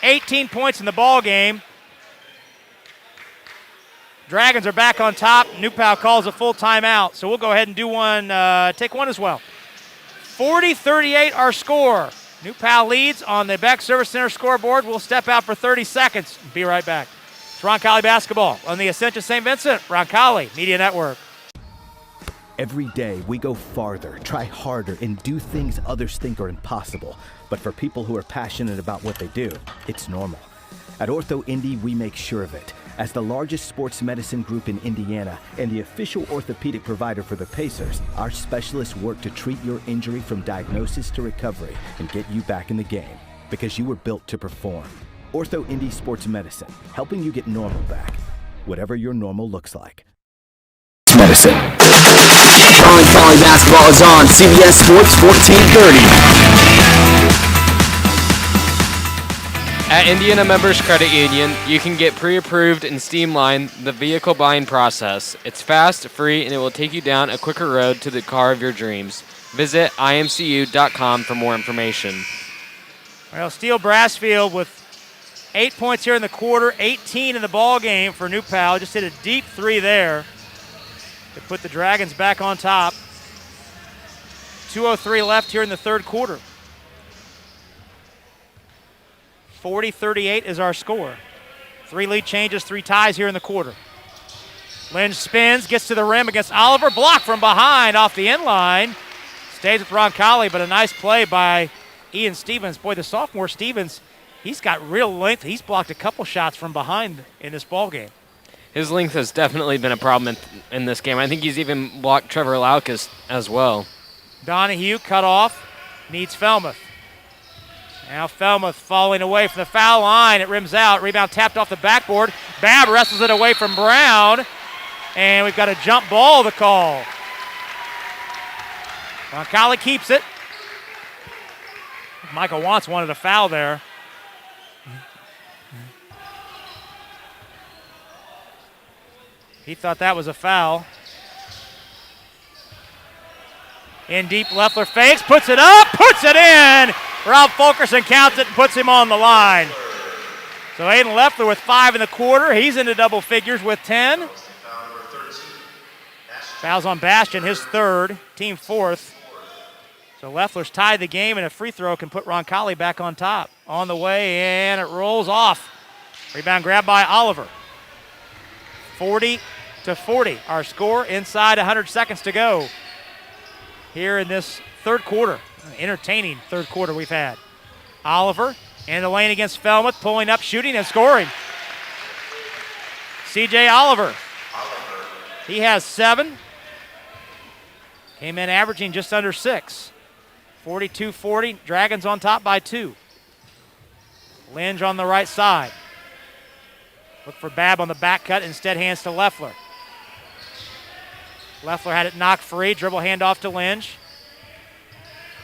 18 points in the ball game. Dragons are back on top. New Pal calls a full timeout, so we'll go ahead and do one, take one as well. 40-38 our score. New Pal leads on the Beck Service Center scoreboard. We'll step out for 30 seconds. Be right back. It's Roncalli basketball on the Ascension St. Vincent Roncalli Media Network. Every day we go farther, try harder, and do things others think are impossible. But for people who are passionate about what they do, it's normal. At Ortho Indy, we make sure of it. As the largest sports medicine group in Indiana and the official orthopedic provider for the Pacers, our specialists work to treat your injury from diagnosis to recovery and get you back in the game, because you were built to perform. Ortho Indy Sports Medicine, helping you get normal back, whatever your normal looks like. Medicine. Roncalli basketball is on CBS Sports 1430. At Indiana Members Credit Union, you can get pre-approved and streamline the vehicle buying process. It's fast, free, and it will take you down a quicker road to the car of your dreams. Visit imcu.com for more information. Well, Steele Brassfield with 8 points here in the quarter, 18 in the ball game for New Pal. Just hit a deep three there to put the Dragons back on top. 2:03 left here in the third quarter. 40-38 is our score. 3 lead changes, 3 ties here in the quarter. Lynch spins, gets to the rim against Oliver. Blocked from behind off the end line. Stays with Roncalli, but a nice play by Ian Stevens. Boy, the sophomore Stevens, he's got real length. He's blocked a couple shots from behind in this ball game. His length has definitely been a problem in this game. I think he's even blocked Trevor Laukas as well. Donahue cut off, needs Felmuth. Now Felmuth falling away from the foul line. It rims out. Rebound tapped off the backboard. Babb wrestles it away from Brown. And we've got a jump ball to call. Roncalli keeps it. Michael Wantz wanted a foul there. He thought that was a foul. In deep, Leffler fakes, puts it up, puts it in. Ralph Fulkerson counts it and puts him on the line. So Aiden Leffler with 5 in the quarter. He's into double figures with 10. Fouls on Bastian, his third, team fourth. So Leffler's tied the game, and a free throw can put Roncalli back on top. On the way, and it rolls off. Rebound grabbed by Oliver. 40-40, our score inside 100 seconds to go here in this third quarter. An entertaining third quarter we've had. Oliver in the lane against Felmuth, pulling up, shooting, and scoring. C.J. Oliver. He has 7. Came in averaging just under 6. 42-40, Dragons on top by 2. Lynch on the right side. Look for Babb on the back cut, instead hands to Leffler. Leffler had it knocked free, dribble handoff to Lynch.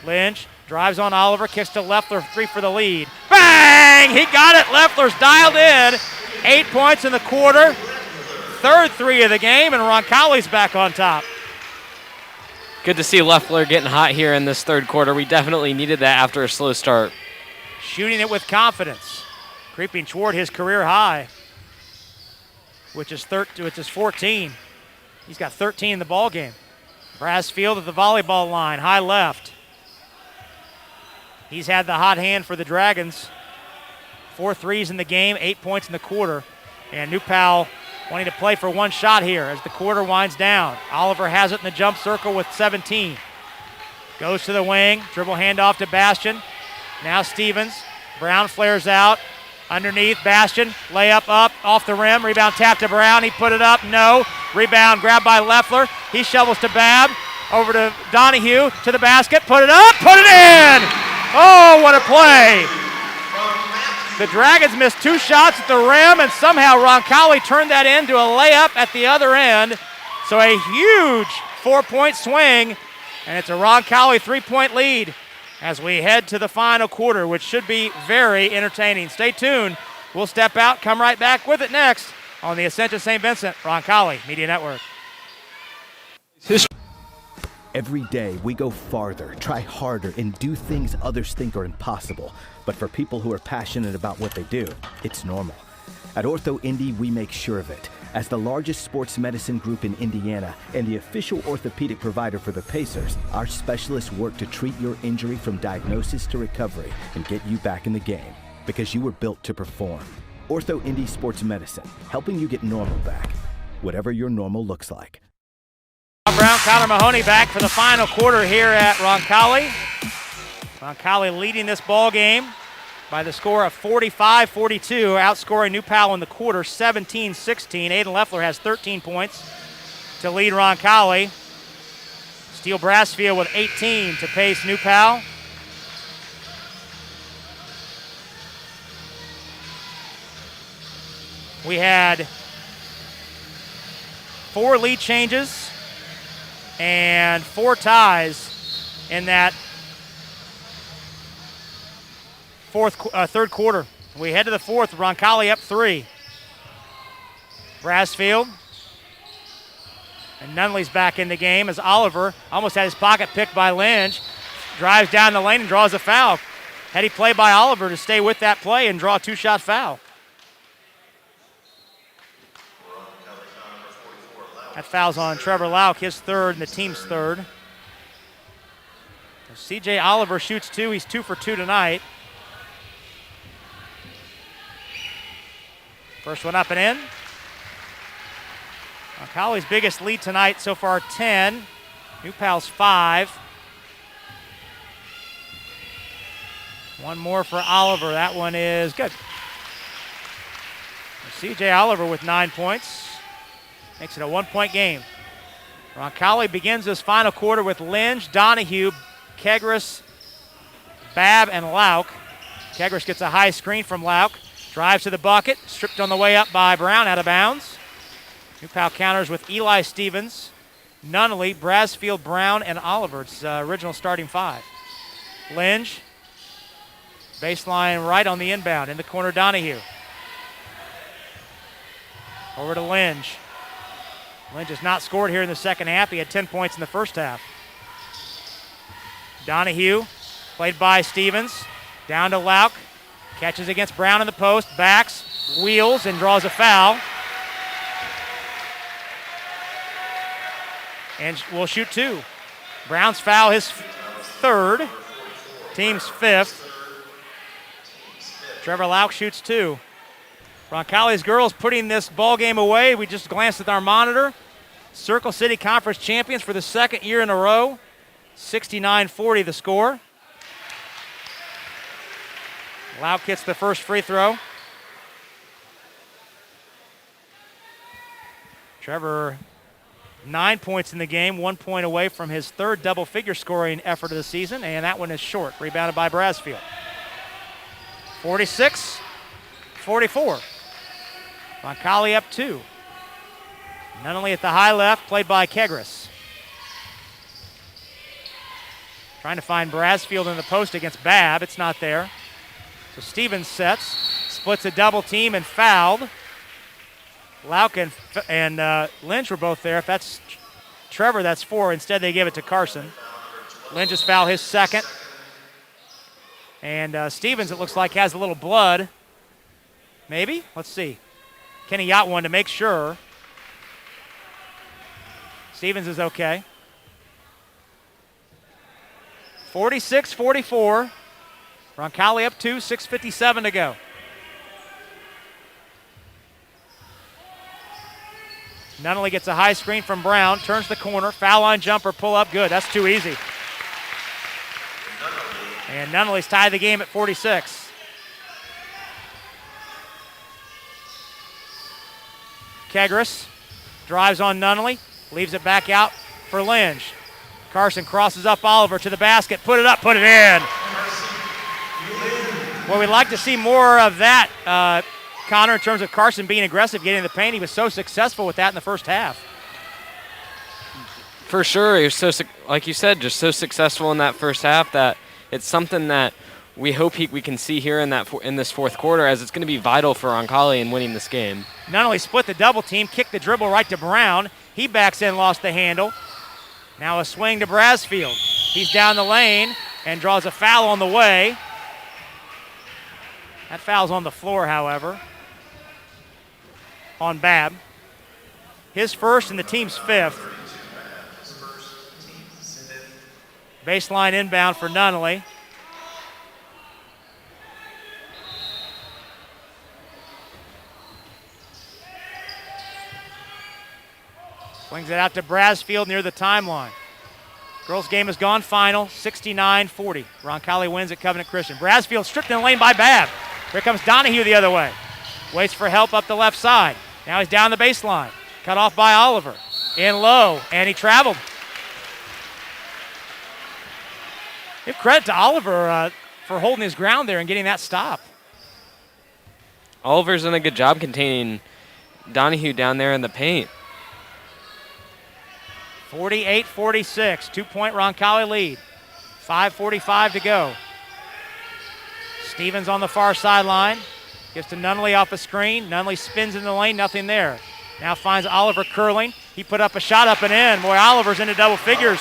Lynch drives on Oliver, kicks to Leffler, 3 for the lead. Bang! He got it, Leffler's dialed in. 8 points in the quarter. Third 3 of the game, and Roncalli's back on top. Good to see Leffler getting hot here in this third quarter. We definitely needed that after a slow start. Shooting it with confidence. Creeping toward his career high, which is 14. He's got 13 in the ball game. Brassfield at the volleyball line, high left. He's had the hot hand for the Dragons. 4 threes in the game, 8 points in the quarter. And New Pal wanting to play for one shot here as the quarter winds down. Oliver has it in the jump circle with 17. Goes to the wing, dribble handoff to Bastian. Now Stevens. Brown flares out. Underneath, Bastian, layup up, off the rim, rebound tap to Brown, he put it up, no. Rebound grabbed by Leffler, he shovels to Babb, over to Donahue, to the basket, put it up, put it in! Oh, what a play! The Dragons missed 2 shots at the rim, and somehow Roncalli turned that into a layup at the other end. So a huge 4-point swing, and it's a Roncalli 3-point lead as we head to the final quarter, which should be very entertaining. Stay tuned. We'll step out, come right back with it next on the Ascension St. Vincent Roncalli Media Network. Every day we go farther, try harder, and do things others think are impossible. But for people who are passionate about what they do, it's normal. At Ortho Indy, we make sure of it. As the largest sports medicine group in Indiana and the official orthopedic provider for the Pacers, our specialists work to treat your injury from diagnosis to recovery and get you back in the game, because you were built to perform. Ortho Indy Sports Medicine, helping you get normal back, whatever your normal looks like. Brown, Connor Mahoney back for the final quarter here at Roncalli. Roncalli leading this ball game by the score of 45-42, outscoring New Pal in the quarter 17-16. Aiden Leffler has 13 points to lead Roncalli. Steele Brassfield with 18 to pace New Pal. We had 4 lead changes and 4 ties in that third quarter. We head to the fourth. Roncalli up 3. Brassfield. And Nunley's back in the game as Oliver almost had his pocket picked by Lynch. Drives down the lane and draws a foul. Heady play by Oliver to stay with that play and draw a 2-shot foul. That foul's on Trevor Lauk, his third and the team's third. C.J. Oliver shoots 2. He's 2 for 2 tonight. First one up and in. Roncalli's biggest lead tonight so far, 10. New Pal's 5. One more for Oliver. That one is good. C.J. Oliver with 9 points. Makes it a 1-point game. Roncalli begins this final quarter with Lynch, Donahue, Kegris, Babb, and Lauk. Kegris gets a high screen from Lauk. Drives to the bucket. Stripped on the way up by Brown, out of bounds. New Pal counters with Eli Stevens, Nunnally, Brassfield, Brown, and Oliver. It's original starting 5. Lynch. Baseline right on the inbound. In the corner, Donahue. Over to Lynch. Lynch has not scored here in the second half. He had 10 points in the first half. Donahue, played by Stevens. Down to Lauk. Catches against Brown in the post. Backs, wheels, and draws a foul. And will shoot 2. Brown's foul, his 3rd. Team's 5th. Trevor Lauk shoots 2. Roncalli's girls putting this ball game away. We just glanced at our monitor. Circle City Conference champions for the second year in a row. 69-40 the score. Lauk hits the first free throw. Trevor, 9 points in the game, 1 point away from his 3rd double-figure scoring effort of the season, and that one is short, rebounded by Brassfield. 46-44. Roncalli up 2. Nunnally at the high left, played by Kegris. Trying to find Brassfield in the post against Babb. It's not there. So Stevens sets, splits a double team and fouled. Lauk and Lynch were both there. If that's Trevor, that's 4. Instead, they give it to Carson. Lynch's foul, his 2nd. And Stevens, it looks like, has a little blood. Maybe? Let's see. Kenny Yacht one to make sure. Stevens is okay. 46-44. Roncalli up 2, 6:57 to go. Nunnally gets a high screen from Brown, turns the corner, foul line jumper, pull up, good. That's too easy. And Nunnally's tied the game at 46. Kegris drives on Nunnally, leaves it back out for Lynch. Carson crosses up Oliver to the basket, put it up, put it in. Well, we'd like to see more of that, Connor, in terms of Carson being aggressive, getting in the paint. He was so successful with that in the first half. For sure, he was so, like you said, just so successful in that first half that it's something that we hope we can see here in this fourth quarter, as it's going to be vital for Roncalli in winning this game. Not only split the double team, kicked the dribble right to Brown. He backs in, lost the handle. Now a swing to Brassfield. He's down the lane and draws a foul on the way. That foul's on the floor, however, on Babb. His 1st and the team's 5th. Baseline inbound for Nunnally. Swings it out to Brassfield near the timeline. Girls' game has gone final, 69-40. Roncalli wins at Covenant Christian. Brassfield stripped in the lane by Babb. Here comes Donahue the other way. Waits for help up the left side. Now he's down the baseline. Cut off by Oliver. In low, and he traveled. Give credit to Oliver for holding his ground there and getting that stop. Oliver's done a good job containing Donahue down there in the paint. 48-46, 2-point Roncalli lead. 5:45 to go. Stevens on the far sideline. Gives to Nunley off a screen. Nunley spins in the lane, nothing there. Now finds Oliver curling. He put up a shot up and in. Boy, Oliver's into double figures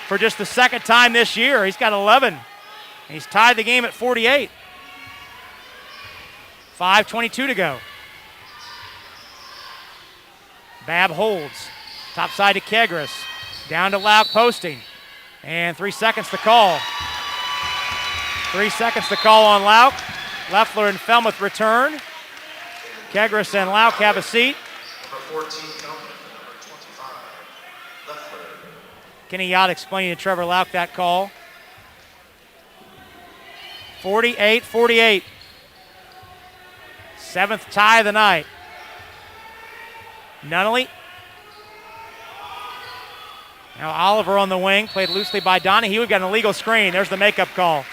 for just the second time this year. He's got 11. He's tied the game at 48. 5:22 to go. Babb holds. Top side to Kegris. Down to Lauk posting. And 3 seconds to call. 3 seconds to call on Lauk. Leffler and Felmuth return. Kegris and Lauk have a seat. Number 14, Felmuth, number 25, Leffler. Kenny Yott explaining to Trevor Lauk that call. 48-48. Seventh tie of the night. Nunnally. Now Oliver on the wing, played loosely by Donahue. We got an illegal screen. There's the makeup call.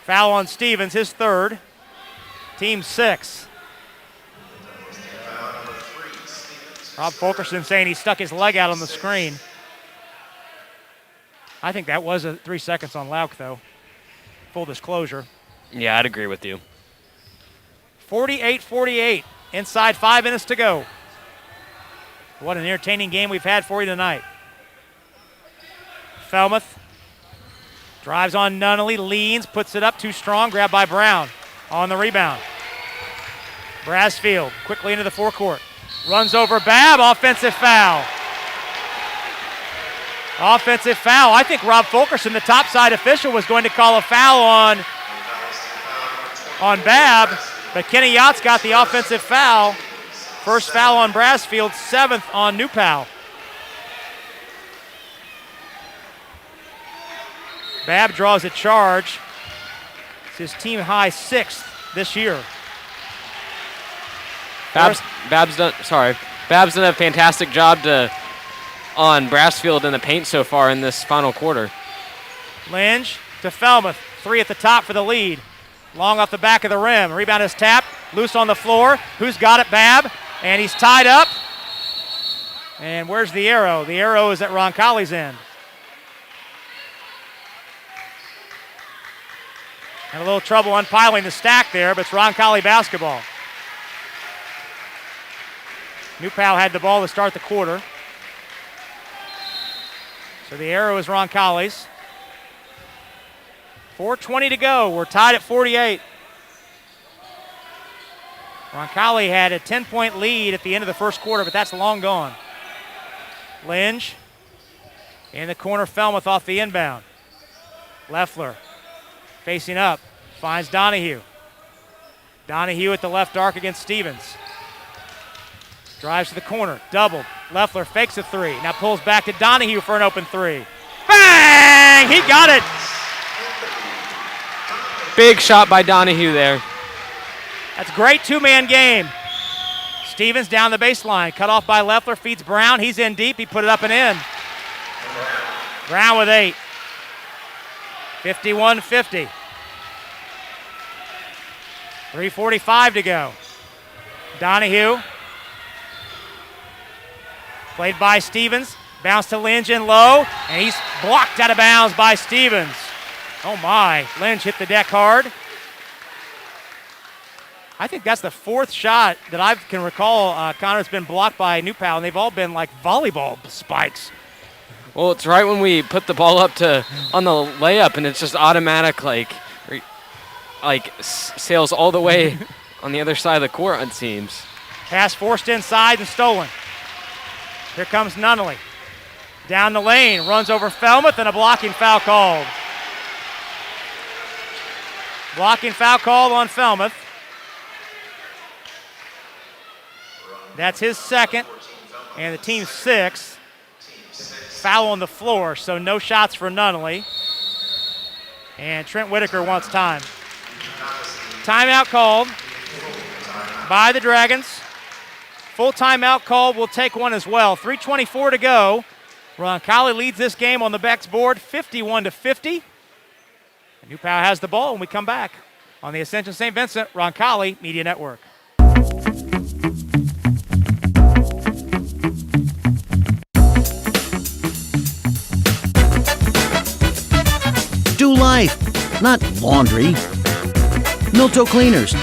Foul on Stevens, his third. Team 6. Rob Fulkerson saying he stuck his leg out on the screen. I think that was 3 seconds on Lauk, though. Full disclosure. Yeah, I'd agree with you. 48-48. Inside 5 minutes to go. What an entertaining game we've had for you tonight. Felmuth drives on Nunnally, leans, puts it up too strong, grabbed by Brown on the rebound. Brasfield quickly into the forecourt. Runs over Babb, offensive foul. Offensive foul. I think Rob Fulkerson, the topside official, was going to call a foul on Babb, but Kenny Yott's got the offensive foul. First foul on Brasfield, 7th on Newpal. Babb draws a charge. It's his team high 6th this year. Babb's done a fantastic job on Brasfield in the paint so far in this final quarter. Lynch to Felmuth, 3 at the top for the lead. Long off the back of the rim. Rebound is tapped, loose on the floor. Who's got it? Babb. And he's tied up. And where's the arrow? The arrow is at Roncalli's end. Had a little trouble unpiling the stack there, but it's Roncalli basketball. Newpal had the ball to start the quarter. So the arrow is Roncalli's. 4:20 to go. We're tied at 48. Roncalli had a 10-point lead at the end of the first quarter, but that's long gone. Lynch in the corner, Felmuth off the inbound. Leffler facing up, finds Donahue. Donahue at the left arc against Stevens. Drives to the corner, doubled. Leffler fakes a 3, now pulls back to Donahue for an open 3. Bang! He got it! Big shot by Donahue there. That's a great two-man game. Stevens down the baseline, cut off by Leffler, feeds Brown. He's in deep, he put it up and in. Brown with 8. 51-50. 3:45 to go. Donahue. Played by Stevens. Bounce to Lynch in low, and he's blocked out of bounds by Stevens. Oh my, Lynch hit the deck hard. I think that's the 4th shot that I can recall, Connor, has been blocked by Newpal, and they've all been like volleyball spikes. Well, it's right when we put the ball up on the layup, and it's just automatic, sails all the way on the other side of the court, it seems. Pass forced inside and stolen. Here comes Nunnally. Down the lane, runs over Felmuth, and a blocking foul called. Blocking foul called on Felmuth. That's his 2nd, and the team's 6th. Foul on the floor, so no shots for Nunnally. And Trent Whitaker wants time. Timeout called by the Dragons. Full timeout called. We'll take one as well. 3:24 to go. Roncalli leads this game on the Beck's board, 51-50. Newpal has the ball when we come back on the Ascension St. Vincent Roncalli Media Network. Do life. not laundry. Milto Cleaners.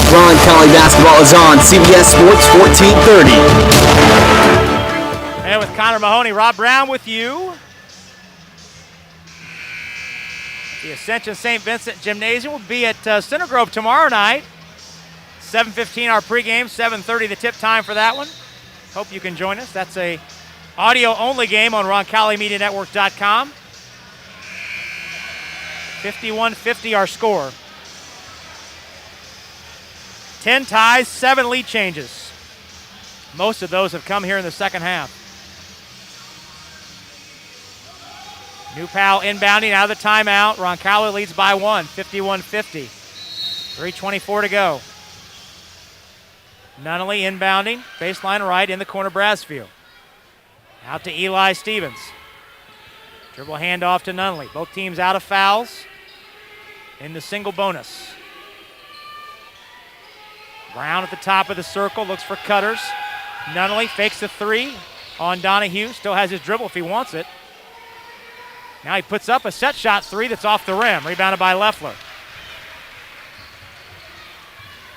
Roncalli basketball is on CBS Sports 1430. And with Connor Mahoney, Rob Brown with you. The Ascension St. Vincent Gymnasium will be at Center Grove tomorrow night. 7:15 our pregame, 7:30 the tip time for that one. Hope you can join us. That's a audio-only game on RoncalliMediaNetwork.com. 51-50 our score. 10 ties, 7 lead changes. Most of those have come here in the second half. New Powell inbounding out of the timeout. Roncalli leads by 1, 51-50. 3:24 to go. Nunnally inbounding, baseline right in the corner, Brasfield. Out to Eli Stevens. Dribble handoff to Nunnally. Both teams out of fouls in the single bonus. Brown at the top of the circle, looks for cutters. Nunnally fakes the 3 on Donahue. Still has his dribble if he wants it. Now he puts up a set shot 3 that's off the rim. Rebounded by Loeffler.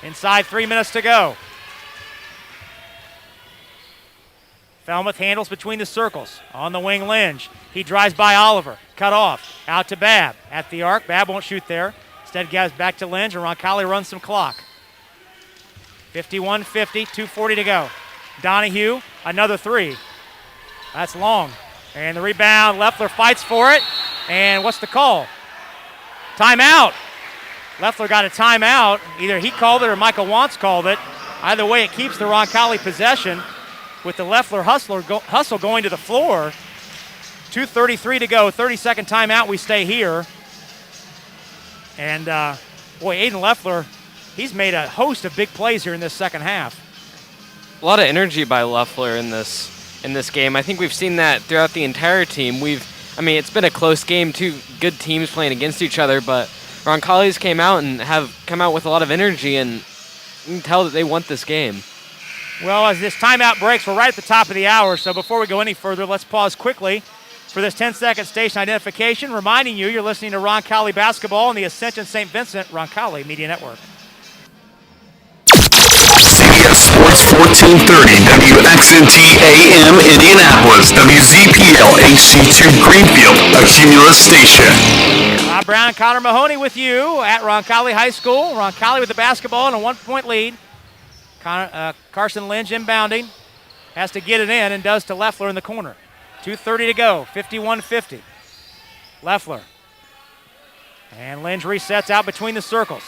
Inside 3 minutes to go. Falmouth handles between the circles. On the wing, Lynch. He drives by Oliver. Cut off. Out to Babb. At the arc. Babb won't shoot there. Instead, gives back to Lynch, and Roncalli runs some clock. 51-50, 2:40 to go. Donahue, another 3. That's long. And the rebound, Loeffler fights for it. And what's the call? Timeout. Loeffler got a timeout. Either he called it or Michael Wantz called it. Either way, it keeps the Roncalli possession with the Loeffler hustle going to the floor. 2:33 to go, 30-second timeout. We stay here. And, boy, Aiden Loeffler, he's made a host of big plays here in this second half. A lot of energy by Loeffler in this game. I think we've seen that throughout the entire team. It's been a close game, 2 good teams playing against each other, but Roncalli's came out and have come out with a lot of energy, and you can tell that they want this game. Well, as this timeout breaks, we're right at the top of the hour, so before we go any further, let's pause quickly for this 10-second station identification, reminding you you're listening to Roncalli basketball on the Ascension St. Vincent Roncalli Media Network. CBS Sports 1430, WXNT AM Indianapolis, WZPL HC2 Greenfield, a Cumulus station. Rob Brown, Connor Mahoney with you at Roncalli High School. Roncalli with the basketball and a 1-point lead. Carson Lynch inbounding. Has to get it in and does to Loeffler in the corner. 2:30 to go, 51-50. Loeffler. And Lynch resets out between the circles.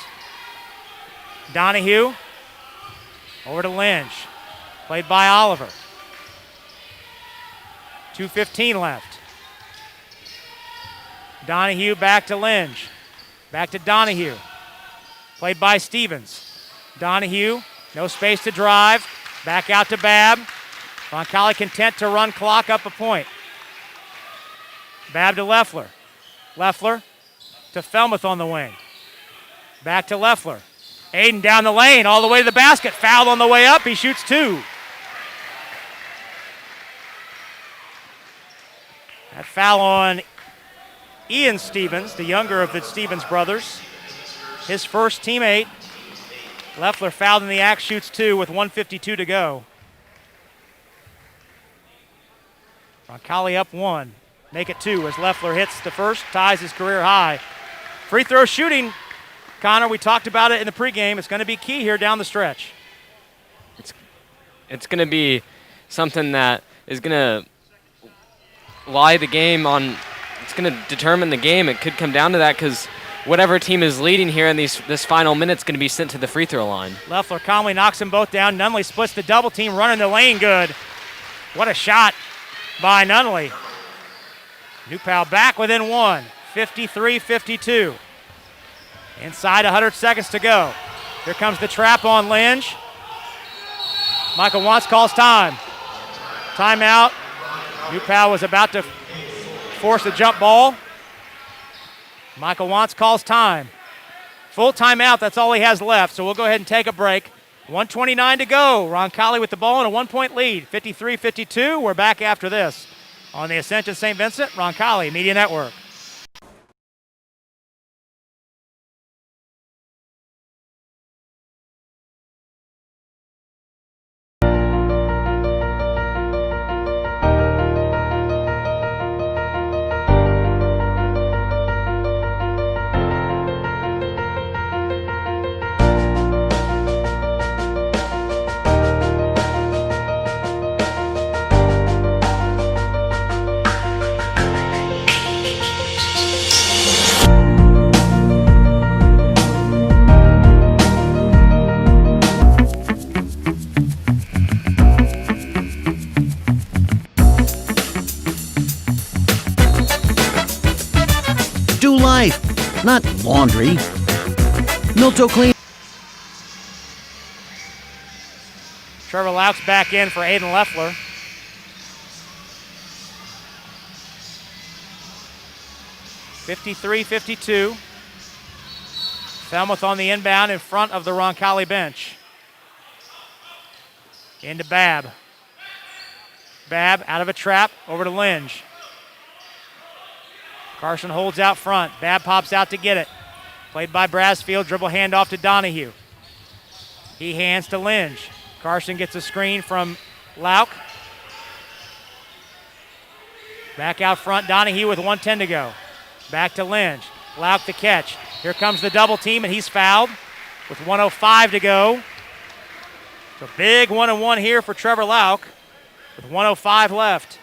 Donahue. Over to Lynch. Played by Oliver. 2:15 left. Donahue back to Lynch. Back to Donahue. Played by Stevens. Donahue, no space to drive. Back out to Babb. Roncalli content to run clock up a point. Babb to Loeffler. Loeffler to Falmouth on the wing. Back to Loeffler. Aiden down the lane, all the way to the basket. Foul on the way up. He shoots 2. That foul on Ian Stevens, the younger of the Stevens brothers. His first teammate. Loeffler fouled in the act, shoots 2 with 1:52 to go. Roncalli up 1. Make it 2 as Loeffler hits the first, ties his career high. Free throw shooting. Connor, we talked about it in the pregame. It's going to be key here down the stretch. It's going to be something that is going to lie the game on. It's going to determine the game. It could come down to that because whatever team is leading here in this final minute is going to be sent to the free throw line. Loeffler calmly knocks them both down. Nunnally splits the double team, running the lane good. What a shot by Nunnally. New Powell back within 1, 53-52. Inside 100 seconds to go. Here comes the trap on Lynch. Michael Wantz calls time. Timeout. New Powell was about to force the jump ball. Michael Wantz calls time. Full timeout, that's all he has left, so we'll go ahead and take a break. 1:29 to go. Roncalli with the ball and a 1-point lead, 53-52. We're back after this on the Ascension St. Vincent Roncalli Media Network. Do life, not laundry. Milto Clean. Trevor Lauk's back in for Aiden Leffler. (53-52). Falmouth on the inbound in front of the Roncalli bench. Into Babb. Babb out of a trap, over to Linge. Carson holds out front. Babb pops out to get it. Played by Brasfield, dribble handoff to Donahue. He hands to Linge. Carson gets a screen from Lauk. Back out front, Donahue with 1:10 to go. Back to Linge. Lauk the catch. Here comes the double team, and he's fouled with 1:05 to go. So big 1-and-1 here for Trevor Lauk with 1:05 left.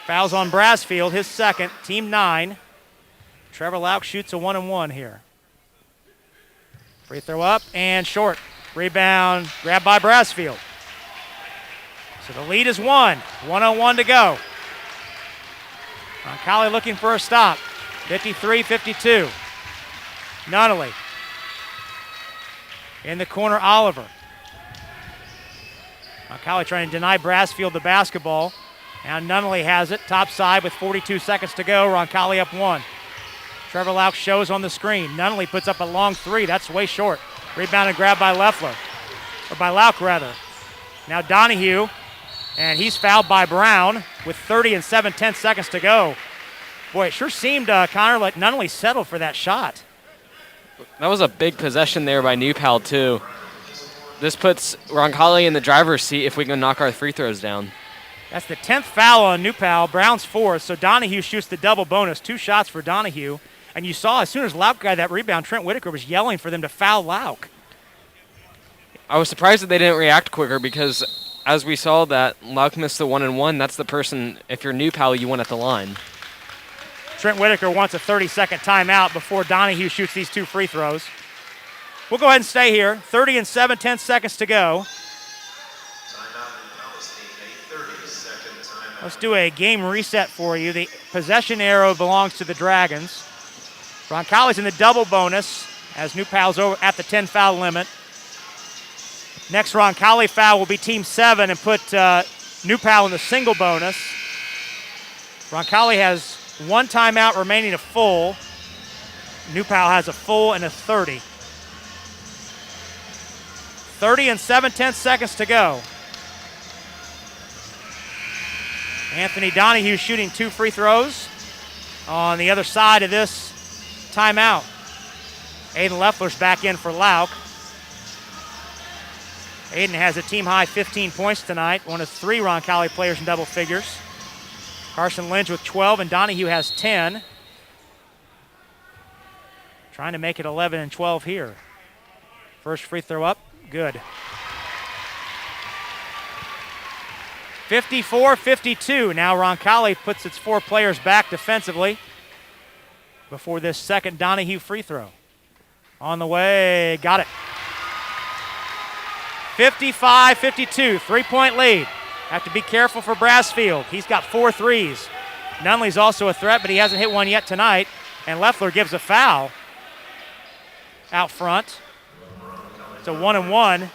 Fouls on Brasfield, his second, team 9. Trevor Lauk shoots a 1-and-1 here. Free throw up and short. Rebound, grabbed by Brasfield. So the lead is 1:01 to go. Roncalli looking for a stop. 53-52. Nunnally. In the corner, Oliver. Roncalli trying to deny Brasfield the basketball. Now Nunnally has it, top side with 42 seconds to go. Roncalli up 1. Trevor Lauk shows on the screen. Nunnally puts up a long 3. That's way short. Rebound and grab by Leffler. Or by Lauk, rather. Now Donahue, and he's fouled by Brown with 30 and 7/10 seconds to go. Boy, it sure seemed, Connor, like Nunnally settled for that shot. That was a big possession there by New Pal, too. This puts Roncalli in the driver's seat if we can knock our free throws down. That's the 10th foul on New Pal. Brown's 4th, so Donahue shoots the double bonus. 2 shots for Donahue. And you saw as soon as Lauk got that rebound, Trent Whitaker was yelling for them to foul Lauk. I was surprised that they didn't react quicker because as we saw that Lauk missed the 1-and-1, that's the person, if you're New Pal, you want at the line. Trent Whitaker wants a 30-second timeout before Donahue shoots these 2 free throws. We'll go ahead and stay here. 30 and 7/10 seconds to go. Let's do a game reset for you. The possession arrow belongs to the Dragons. Roncalli's in the double bonus as New Pal's over at the 10 foul limit. Next Roncalli foul will be team 7 and put New Pal in the single bonus. Roncalli has 1 timeout remaining, a full. New Pal has a full and a 30. 30 and 7/10 seconds to go. Anthony Donahue shooting 2 free throws on the other side of this timeout. Aiden Leffler's back in for Lauk. Aiden has a team-high 15 points tonight, one of 3 Roncalli players in double figures. Carson Lynch with 12, and Donahue has 10. Trying to make it 11 and 12 here. First free throw up, good. 54-52. Now Roncalli puts its 4 players back defensively before this second Donahue free throw. On the way, got it. 55-52, 3-point lead. Have to be careful for Brasfield. He's got 4 threes. Nunnally's also a threat, but he hasn't hit one yet tonight. And Leffler gives a foul out front. It's a 1-and-1.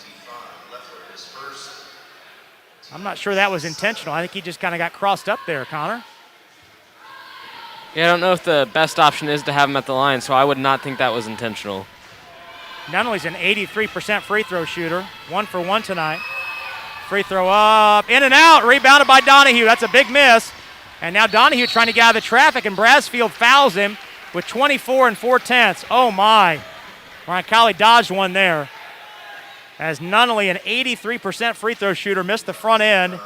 I'm not sure that was intentional. I think he just kind of got crossed up there, Connor. Yeah, I don't know if the best option is to have him at the line, so I would not think that was intentional. Nunnally's an 83% free throw shooter. 1 for 1 tonight. Free throw up, in and out, rebounded by Donahue. That's a big miss. And now Donahue trying to get out of the traffic, and Brasfield fouls him with 24 4/10. Oh my. Roncalli dodged one there. As Nunnally, an 83% free throw shooter, missed the front end.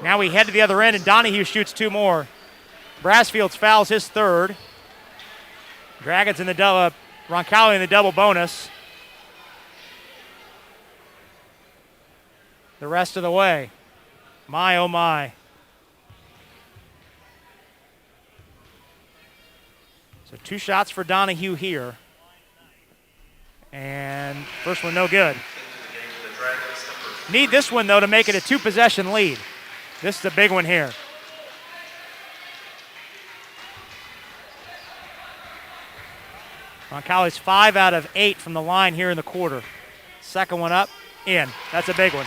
Now we head to the other end, and Donahue shoots 2 more. Brasfield's fouls his 3rd. Dragons in the double, Roncalli in the double bonus. The rest of the way. My, oh my. So 2 shots for Donahue here. And first one no good. Need this one, though, to make it a 2-possession lead. This is a big one here. Roncalli's 5 out of 8 from the line here in the quarter. Second one up, in. That's a big one.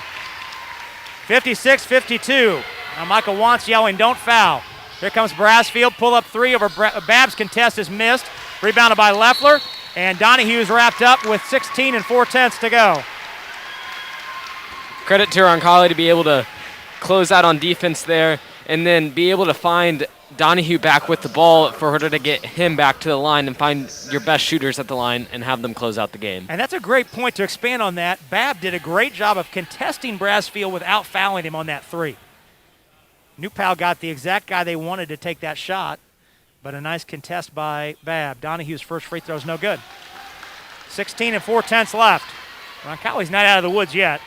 56-52. Now Michael Wantz yelling, don't foul. Here comes Brasfield, pull up 3 over Babb's contest is missed. Rebounded by Leffler, and Donahue's wrapped up with 16 4/10 to go. Credit to Roncalli to be able to close out on defense there and then be able to find Donahue back with the ball for her to get him back to the line and find your best shooters at the line and have them close out the game. And that's a great point to expand on that. Babb did a great job of contesting Brasfield without fouling him on that 3. New Pal got the exact guy they wanted to take that shot, but a nice contest by Babb. Donahue's first free throw is no good. 16 4/10 left. Roncalli's not out of the woods yet.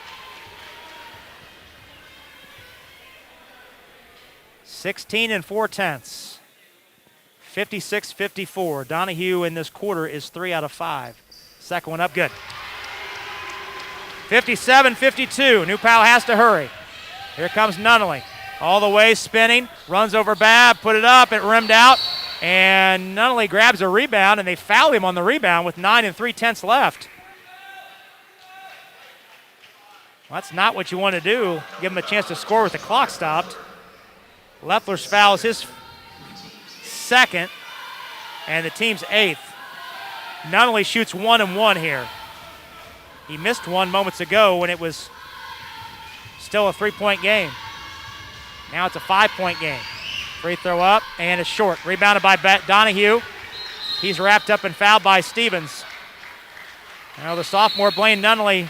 16 4/10. 56-54. Donahue in this quarter is 3 out of 5. Second one up, good. 57-52. New Pal has to hurry. Here comes Nunnally. All the way, spinning, runs over Babb, put it up, it rimmed out, and Nunnally grabs a rebound, and they foul him on the rebound with 9 3/10 left. Well, that's not what you want to do. Give him a chance to score with the clock stopped. Leffler's foul is his 2nd, and the team's 8th. Nunnally shoots 1 and 1 here. He missed one moments ago when it was still a 3-point game. Now it's a 5-point game. Free throw up, and it's short. Rebounded by Donahue. He's wrapped up and fouled by Stevens. Now the sophomore Blaine Nunnally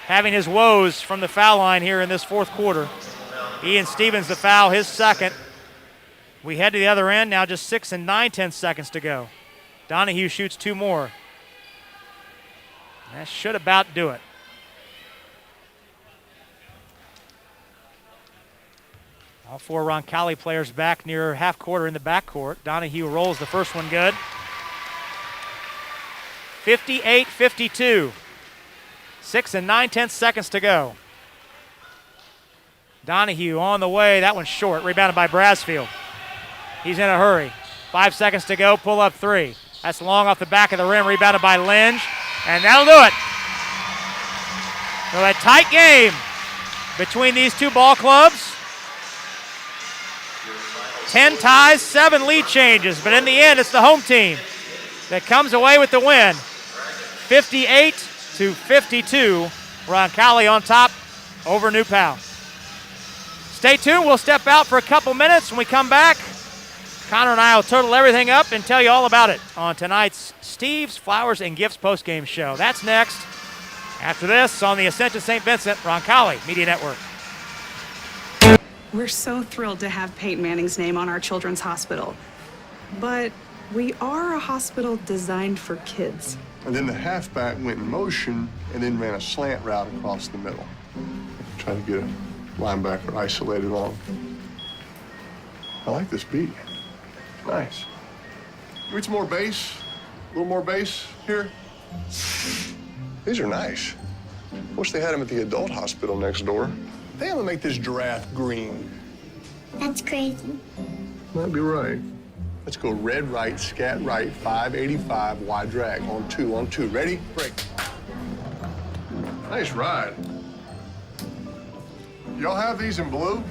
having his woes from the foul line here in this 4th quarter. Ian Stevens the foul, his 2nd. We head to the other end, now just 6 9/10 seconds to go. Donahue shoots 2 more. That should about do it. All 4 Roncalli players back near half quarter in the backcourt. Donahue rolls the first one good. 58-52. 6 9/10 seconds to go. Donahue on the way. That one's short. Rebounded by Brasfield. He's in a hurry. 5 seconds to go. Pull up 3. That's long off the back of the rim. Rebounded by Lynch. And that'll do it. So a tight game between these 2 ball clubs. 10 ties, 7 lead changes. But in the end, it's the home team that comes away with the win. 58-52. Roncalli on top over New Pal. Stay tuned. We'll step out for a couple minutes. When we come back, Connor and I will total everything up and tell you all about it on tonight's Steve's Flowers and Gifts postgame show. That's next. After this, on the Ascension St. Vincent Roncalli Media Network. We're so thrilled to have Peyton Manning's name on our children's hospital. But we are a hospital designed for kids. And then the halfback went in motion and then ran a slant route across the middle. Try to get a linebacker isolated on him. I like this beat. Nice. Need some more bass? A little more bass here? These are nice. Wish they had them at the adult hospital next door. They have to make this giraffe green. That's crazy. Might be right. Let's go red right, scat right, 585, wide drag. On 2, on 2. Ready? Break. Nice ride. Y'all have these in blue?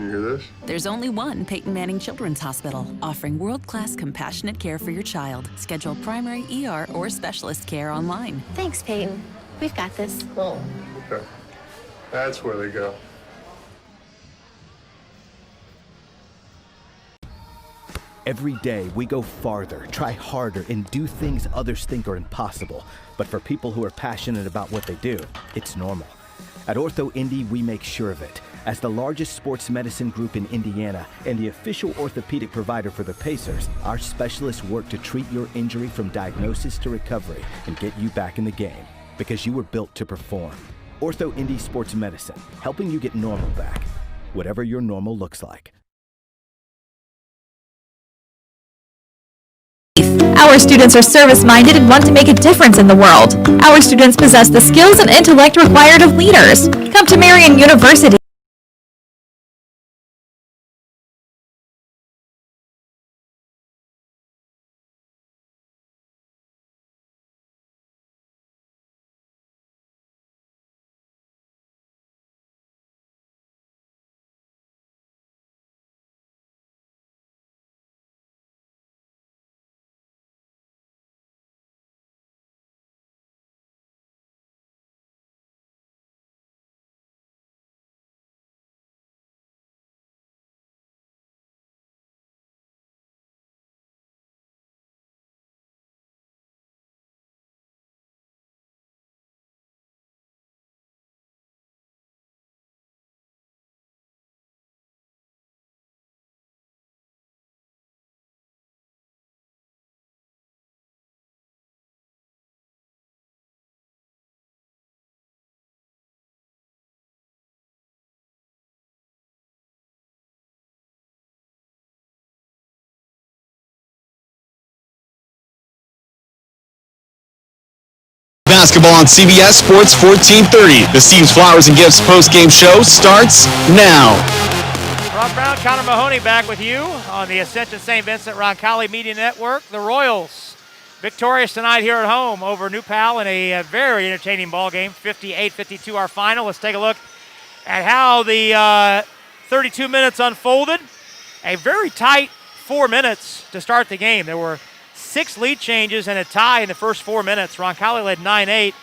You hear this? There's only one Peyton Manning Children's Hospital, offering world-class compassionate care for your child. Schedule primary ER or specialist care online. Thanks, Peyton. We've got this. Oh, okay. That's where they go. Every day, we go farther, try harder, and do things others think are impossible. But for people who are passionate about what they do, it's normal. At Ortho Indy, we make sure of it. As the largest sports medicine group in Indiana and the official orthopedic provider for the Pacers, our specialists work to treat your injury from diagnosis to recovery and get you back in the game, because you were built to perform. Ortho Indy Sports Medicine, helping you get normal back, whatever your normal looks like. Our students are service-minded and want to make a difference in the world. Our students possess the skills and intellect required of leaders. Come to Marian University. Basketball on CBS Sports 1430. The Steve's Flowers and Gifts post-game show starts now. Rob Brown, Connor Mahoney back with you on the Ascension St. Vincent Roncalli Media Network. The Royals victorious tonight here at home over New Pal in a very entertaining ball game, 58-52 our final. Let's take a look at how the 32 minutes unfolded. A very tight 4 minutes to start the game. There were 6 lead changes and a tie in the first 4 minutes. Roncalli led 9-8.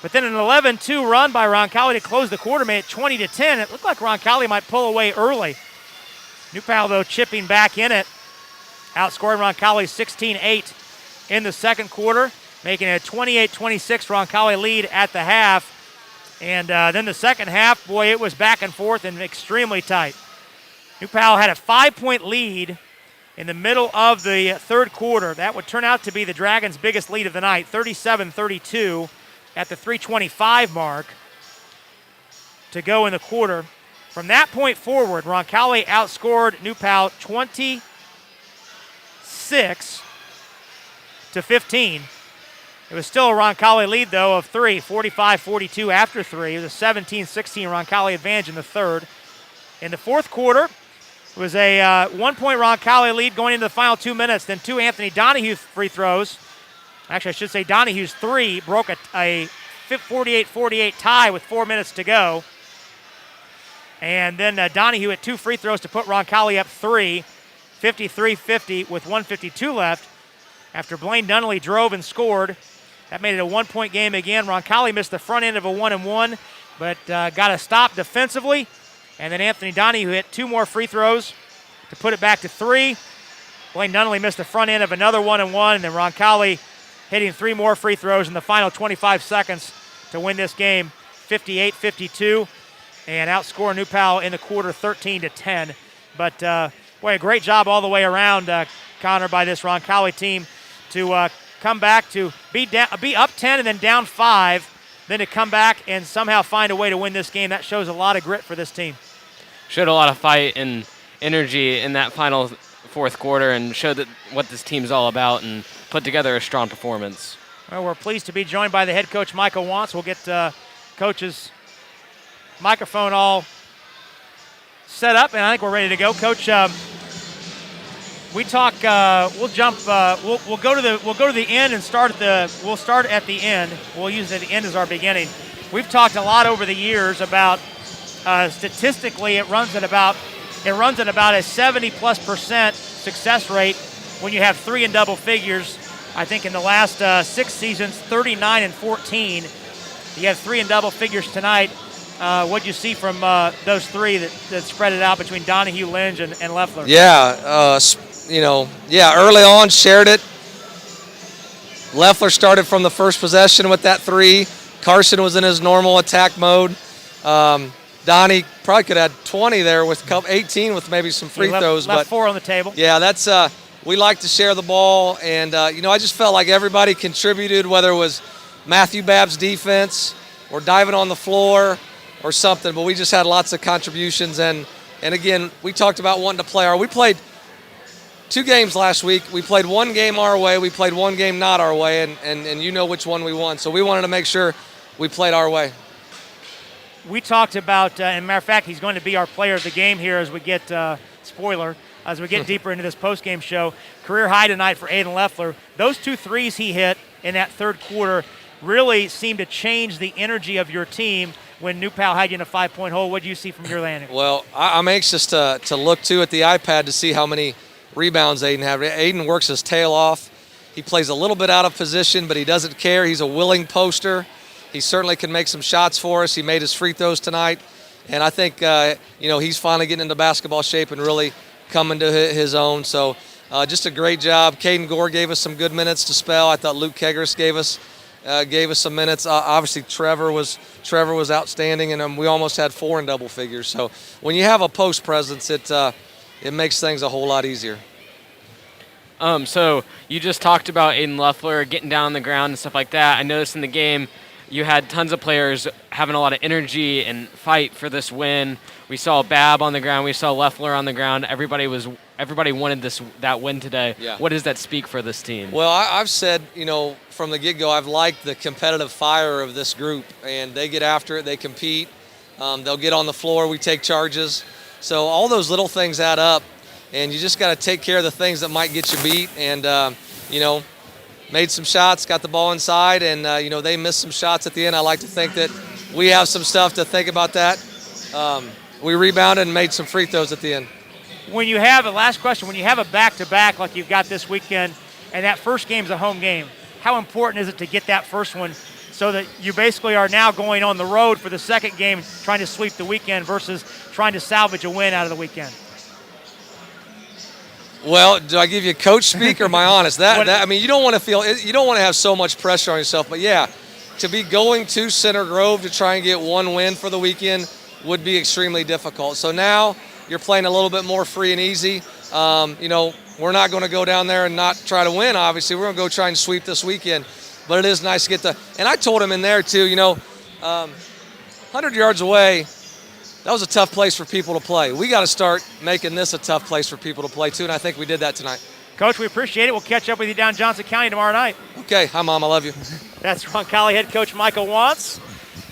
But then an 11-2 run by Roncalli to close the quarter made it 20-10. It looked like Roncalli might pull away early. New Pal, though, chipping back in it, outscoring Roncalli 16-8 in the second quarter, making it a 28-26 Roncalli lead at the half. And then the second half, boy, it was back and forth and extremely tight. New Pal had a 5-point lead in the middle of the third quarter. That would turn out to be the Dragons' biggest lead of the night, 37-32 at the 3:25 mark to go in the quarter. From that point forward, Roncalli outscored New Pal 26-15. It was still a Roncalli lead, though, of 3, 45-42 after 3. It was a 17-16 Roncalli advantage in the third. In the fourth quarter, it was a 1-point Roncalli lead going into the final 2 minutes. Then 2 Anthony Donahue free throws. Actually, I should say Donahue's 3 broke a 48-48 tie with 4 minutes to go. And then Donahue had 2 free throws to put Roncalli up 3, 53-50 with 1:52 left. After Blaine Dunley drove and scored, that made it a 1-point game again. Roncalli missed the front end of a 1-and-1, but got a stop defensively. And then Anthony Donahue hit 2 more free throws to put it back to 3. Blaine Dunley missed the front end of another 1-and-1, and then Roncalli hitting 3 more free throws in the final 25 seconds to win this game, 58-52, and outscore New Pal in the quarter 13-10. But, boy, a great job all the way around, Connor, by this Roncalli team to come back to be up 10 and then down 5, then to come back and somehow find a way to win this game. That shows a lot of grit for this team. Showed a lot of fight and energy in that final fourth quarter and showed that what this team's all about and put together a strong performance. Well, we're pleased to be joined by the head coach, Michael Wantz. We'll get Coach's microphone all set up, and I think we're ready to go. Coach, we talk. We'll jump. We'll go to the end and start at the. We'll start at the end. We'll use the end as our beginning. We've talked a lot over the years about statistically it runs at about it runs at about a 70+% success rate when you have 3 in double figures. I think in the last 6 seasons, 39 and 14. You have 3 in double figures tonight. What'd you see from those 3 that spread it out between Donahue, Lynch, and Leffler? Yeah, early on shared it. Leffler started from the first possession with that 3. Carson was in his normal attack mode. Donnie probably could have had 20 there with 18 with maybe some free throws. Left but 4 on the table. Yeah, that's we like to share the ball, and I just felt like everybody contributed, whether it was Matthew Babb's defense or diving on the floor or something. But we just had lots of contributions, and again, we talked about wanting to play. We played 2 games last week. We played 1 game our way. We played 1 game not our way, and you know which one we won. So we wanted to make sure we played our way. We talked about, and matter of fact, he's going to be our player of the game here as we get, spoiler, as we get deeper into this postgame show. Career high tonight for Aiden Leffler. Those 2 threes he hit in that third quarter really seemed to change the energy of your team when New Pal had you in a 5-point hole. What do you see from your landing? Well, I'm anxious to look, too, at the iPad to see how many rebounds Aiden had. Aiden works his tail off. He plays a little bit out of position, but he doesn't care. He's a willing poster. He certainly can make some shots for us. He made his free throws tonight. And I think, he's finally getting into basketball shape and really coming to his own. So just a great job. Caden Gore gave us some good minutes to spell. I thought Luke Kegris gave us some minutes. Obviously, Trevor was outstanding, and we almost had 4 in double figures. So when you have a post presence, it makes things a whole lot easier. So you just talked about Aiden Leffler getting down on the ground and stuff like that. I noticed in the game you had tons of players having a lot of energy and fight for this win. We saw Babb on the ground. We saw Leffler on the ground. Everybody wanted that win today. Yeah. What does that speak for this team? Well, I've said, from the get-go, I've liked the competitive fire of this group, and they get after it. They compete. They'll get on the floor. We take charges. So all those little things add up, and you just got to take care of the things that might get you beat. And, made some shots, got the ball inside, and, they missed some shots at the end. I like to think that we have some stuff to think about that. We rebounded and made some free throws at the end. When you have a back-to-back like you've got this weekend, and that first game's a home game, how important is it to get that first one so that you basically are now going on the road for the second game trying to sweep the weekend versus trying to salvage a win out of the weekend? Well, do I give you a coach speak or am I honest? You don't want to have so much pressure on yourself, but yeah, to be going to Center Grove to try and get 1 win for the weekend would be extremely difficult. So now you're playing a little bit more free and easy. We're not going to go down there and not try to win, obviously. We're going to go try and sweep this weekend. But it is nice to get and I told him in there too, 100 yards away, that was a tough place for people to play. We got to start making this a tough place for people to play too, and I think we did that tonight. Coach, we appreciate it. We'll catch up with you down Johnson County tomorrow night. Okay. Hi, Mom. I love you. That's Roncalli head coach Michael Wantz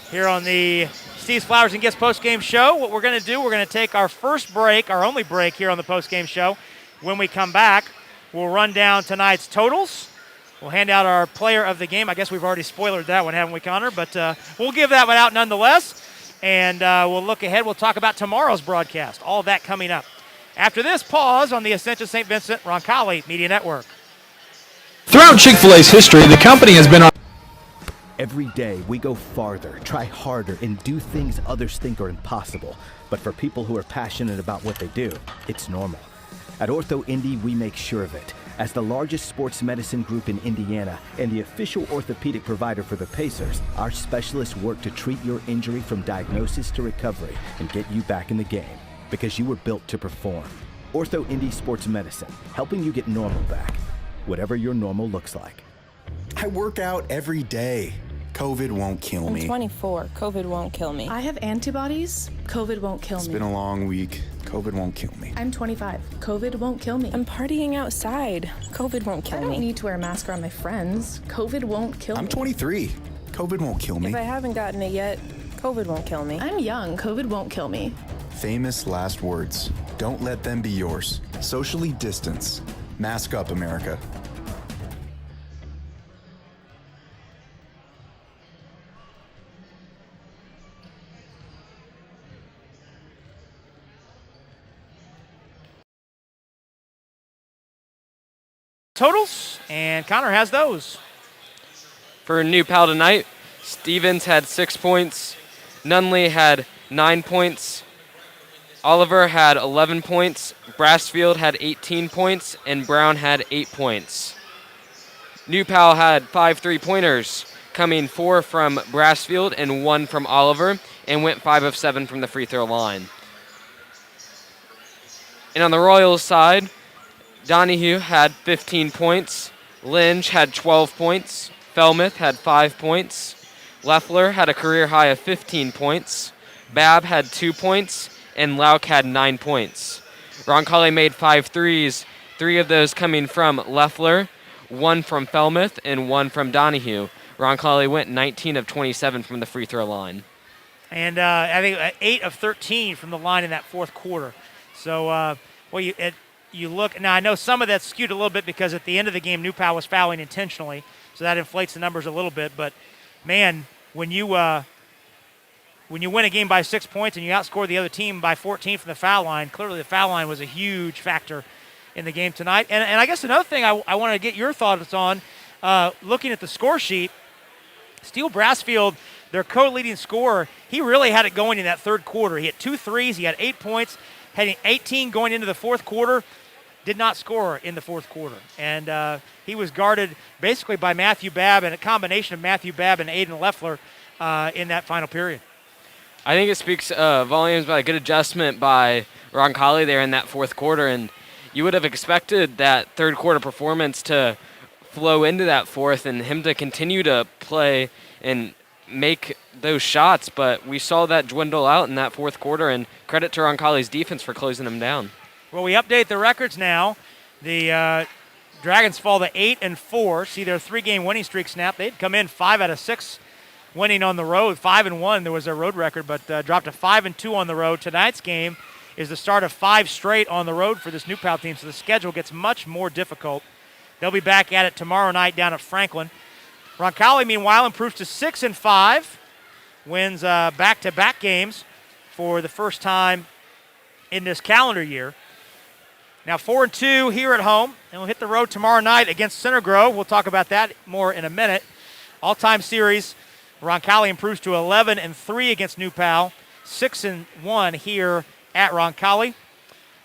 here on the Steve's Flowers and Gifts postgame show. What we're going to do, we're going to take our first break, our only break here on the postgame show. When we come back, we'll run down tonight's totals. We'll hand out our player of the game. I guess we've already spoiled that one, haven't we, Connor? But we'll give that one out nonetheless. And we'll look ahead. We'll talk about tomorrow's broadcast. All of that coming up. After this, pause on the Ascension St. Vincent Roncalli Media Network. Throughout Chick-fil-A's history, the company has been on. Every day we go farther, try harder, and do things others think are impossible. But for people who are passionate about what they do, it's normal. At Ortho Indy, we make sure of it. As the largest sports medicine group in Indiana and the official orthopedic provider for the Pacers, our specialists work to treat your injury from diagnosis to recovery and get you back in the game because you were built to perform. Ortho Indy Sports Medicine, helping you get normal back, whatever your normal looks like. I work out every day. COVID won't kill me. I'm 24. COVID won't kill me. I have antibodies. COVID won't kill me. It's been a long week. COVID won't kill me. I'm 25. COVID won't kill me. I'm partying outside. COVID won't kill me. I don't need to wear a mask around my friends. COVID won't kill me. I'm 23. COVID won't kill me. If I haven't gotten it yet, COVID won't kill me. I'm young. COVID won't kill me. Famous last words. Don't let them be yours. Socially distance. Mask up, America. totals, and Connor has those. For New Pal tonight, Stevens had 6 points, Nunley had 9 points, Oliver had 11 points, Brassfield had 18 points, and Brown had 8 points. New Pal had 5 3-pointers, coming 4 from Brassfield and 1 from Oliver, and went 5 of 7 from the free throw line. And on the Royals side, Donahue had 15 points, Lynch had 12 points, Felmuth had 5 points, Leffler had a career high of 15 points, Babb had 2 points, and Lauk had 9 points. Roncalli made 5 threes, 3 of those coming from Leffler, 1 from Felmuth, and 1 from Donahue. Roncalli went 19 of 27 from the free throw line. And I think 8 of 13 from the line in that fourth quarter. So, you look, now I know some of that's skewed a little bit because at the end of the game, New Pal was fouling intentionally, so that inflates the numbers a little bit. But, man, when you win a game by 6 points and you outscore the other team by 14 from the foul line, clearly the foul line was a huge factor in the game tonight. And I guess another thing I want to get your thoughts on, looking at the score sheet, Steele Brassfield, their co-leading scorer, he really had it going in that third quarter. He had 2 threes, he had 8 points, had 18 going into the fourth quarter, did not score in the fourth quarter. And he was guarded basically by Matthew Babb and a combination of Matthew Babb and Aiden Leffler in that final period. I think it speaks volumes by a good adjustment by Roncalli there in that fourth quarter, and you would have expected that third quarter performance to flow into that fourth and him to continue to play and make those shots, but we saw that dwindle out in that fourth quarter, and credit to Roncalli's defense for closing them down. Well, we update the records now. The Dragons fall to 8-4. See their 3-game winning streak snap. They'd come in 5 out of 6 winning on the road. 5-1, there was their road record, but dropped to 5-2 on the road. Tonight's game is the start of 5 straight on the road for this New Pal team, so the schedule gets much more difficult. They'll be back at it tomorrow night down at Franklin. Roncalli, meanwhile, improves to 6-5, wins back-to-back games for the first time in this calendar year. Now 4-2 here at home, and we'll hit the road tomorrow night against Center Grove. We'll talk about that more in a minute. All-time series, Roncalli improves to 11-3 against New Pal, 6-1 here at Roncalli,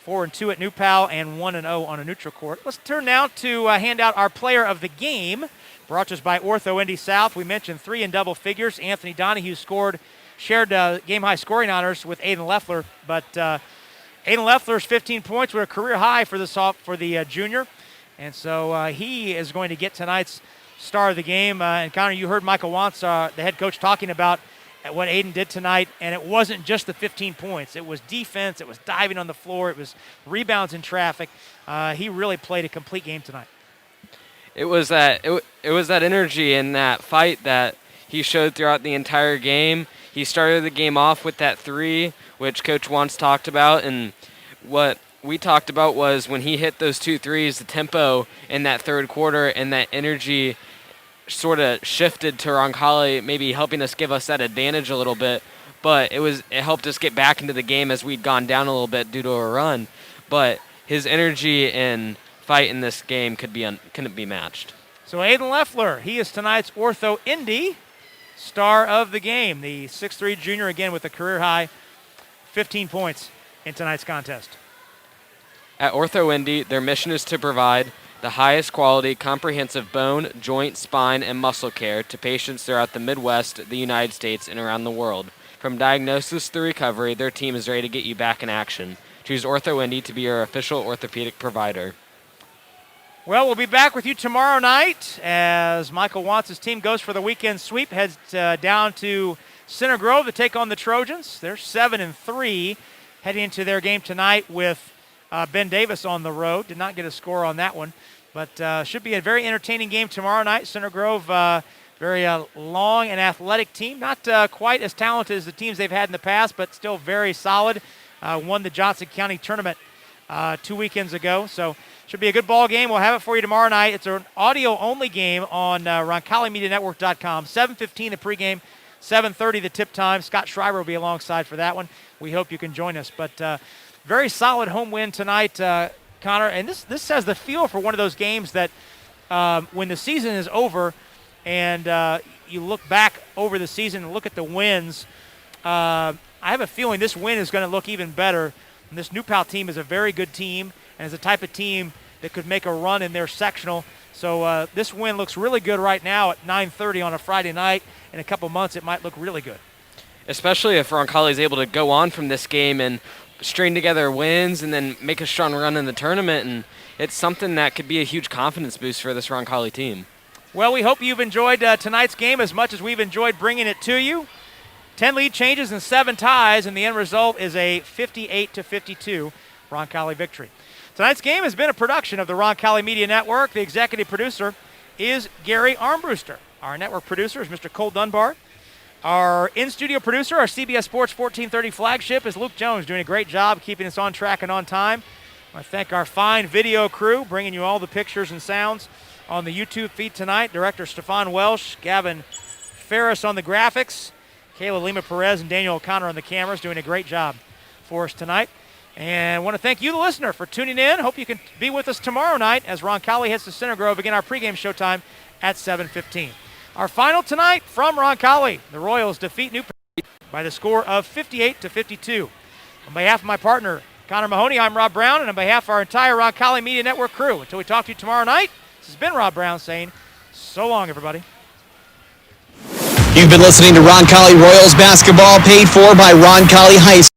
4-2 at New Pal, and 1-0 on a neutral court. Let's turn now to hand out our player of the game, brought to us by Ortho Indy South. We mentioned 3 in double figures. Anthony Donahue shared game-high scoring honors with Aiden Leffler, but Aiden Leffler's 15 points were a career high for the junior, and so he is going to get tonight's star of the game. And Connor, you heard Michael Wantz, the head coach, talking about what Aiden did tonight, and it wasn't just the 15 points. It was defense, it was diving on the floor, it was rebounds in traffic. He really played a complete game tonight. It was that energy and that fight that he showed throughout the entire game. He started the game off with that 3, which Coach Wantz talked about, and what we talked about was when he hit those 2 threes, the tempo in that third quarter and that energy sort of shifted to Roncalli, maybe helping us give us that advantage a little bit. But it helped us get back into the game as we'd gone down a little bit due to a run. But his energy and fight in this game couldn't be matched. So Aiden Leffler, he is tonight's Ortho Indy star of the game. The 6'3 junior, again with a career high 15 points in tonight's contest. At Ortho Indy, their mission is to provide the highest quality comprehensive bone, joint, spine, and muscle care to patients throughout the Midwest, the United States, and around the world. From diagnosis through recovery, their team is ready to get you back in action. Choose Ortho Indy to be your official orthopedic provider. Well, we'll be back with you tomorrow night as Michael Wantz's team goes for the weekend sweep, heads down to Center Grove to take on the Trojans. They're 7-3, heading into their game tonight with Ben Davis on the road. Did not get a score on that one, but should be a very entertaining game tomorrow night. Center Grove, very long and athletic team. Not quite as talented as the teams they've had in the past, but still very solid. Won the Johnson County tournament 2 weekends ago, so should be a good ball game. We'll have it for you tomorrow night. It's an audio-only game on RoncalliMediaNetwork.com. 7:15 the pregame, 7:30 the tip time. Scott Schreiber will be alongside for that one. We hope you can join us. But very solid home win tonight. Connor, and this has the feel for one of those games that when the season is over and you look back over the season and look at the wins, I have a feeling this win is going to look even better. And this New Pal team is a very good team and is the type of team that could make a run in their sectional. So this win looks really good right now at 9:30 on a Friday night. In a couple months, it might look really good. Especially if Roncalli is able to go on from this game and string together wins and then make a strong run in the tournament. And it's something that could be a huge confidence boost for this Roncalli team. Well, we hope you've enjoyed tonight's game as much as we've enjoyed bringing it to you. 10 lead changes and 7 ties, and the end result is a 58-52 Roncalli victory. Tonight's game has been a production of the Roncalli Media Network. The executive producer is Gary Armbruster. Our network producer is Mr. Cole Dunbar. Our in-studio producer, our CBS Sports 1430 flagship, is Luke Jones, doing a great job keeping us on track and on time. I want to thank our fine video crew, bringing you all the pictures and sounds on the YouTube feed tonight. Director Stefan Welsh, Gavin Ferris on the graphics, Kayla Lima Perez and Daniel O'Connor on the cameras, doing a great job for us tonight. And I want to thank you, the listener, for tuning in. Hope you can be with us tomorrow night as Roncalli hits the Center Grove. Again, our pregame showtime at 7:15. Our final tonight from Roncalli. The Royals defeat New Pal by the score of 58-52. On behalf of my partner, Connor Mahoney, I'm Rob Brown, and on behalf of our entire Roncalli Media Network crew, until we talk to you tomorrow night, this has been Rob Brown saying, so long, everybody. You've been listening to Roncalli Royals basketball, paid for by Roncalli High School.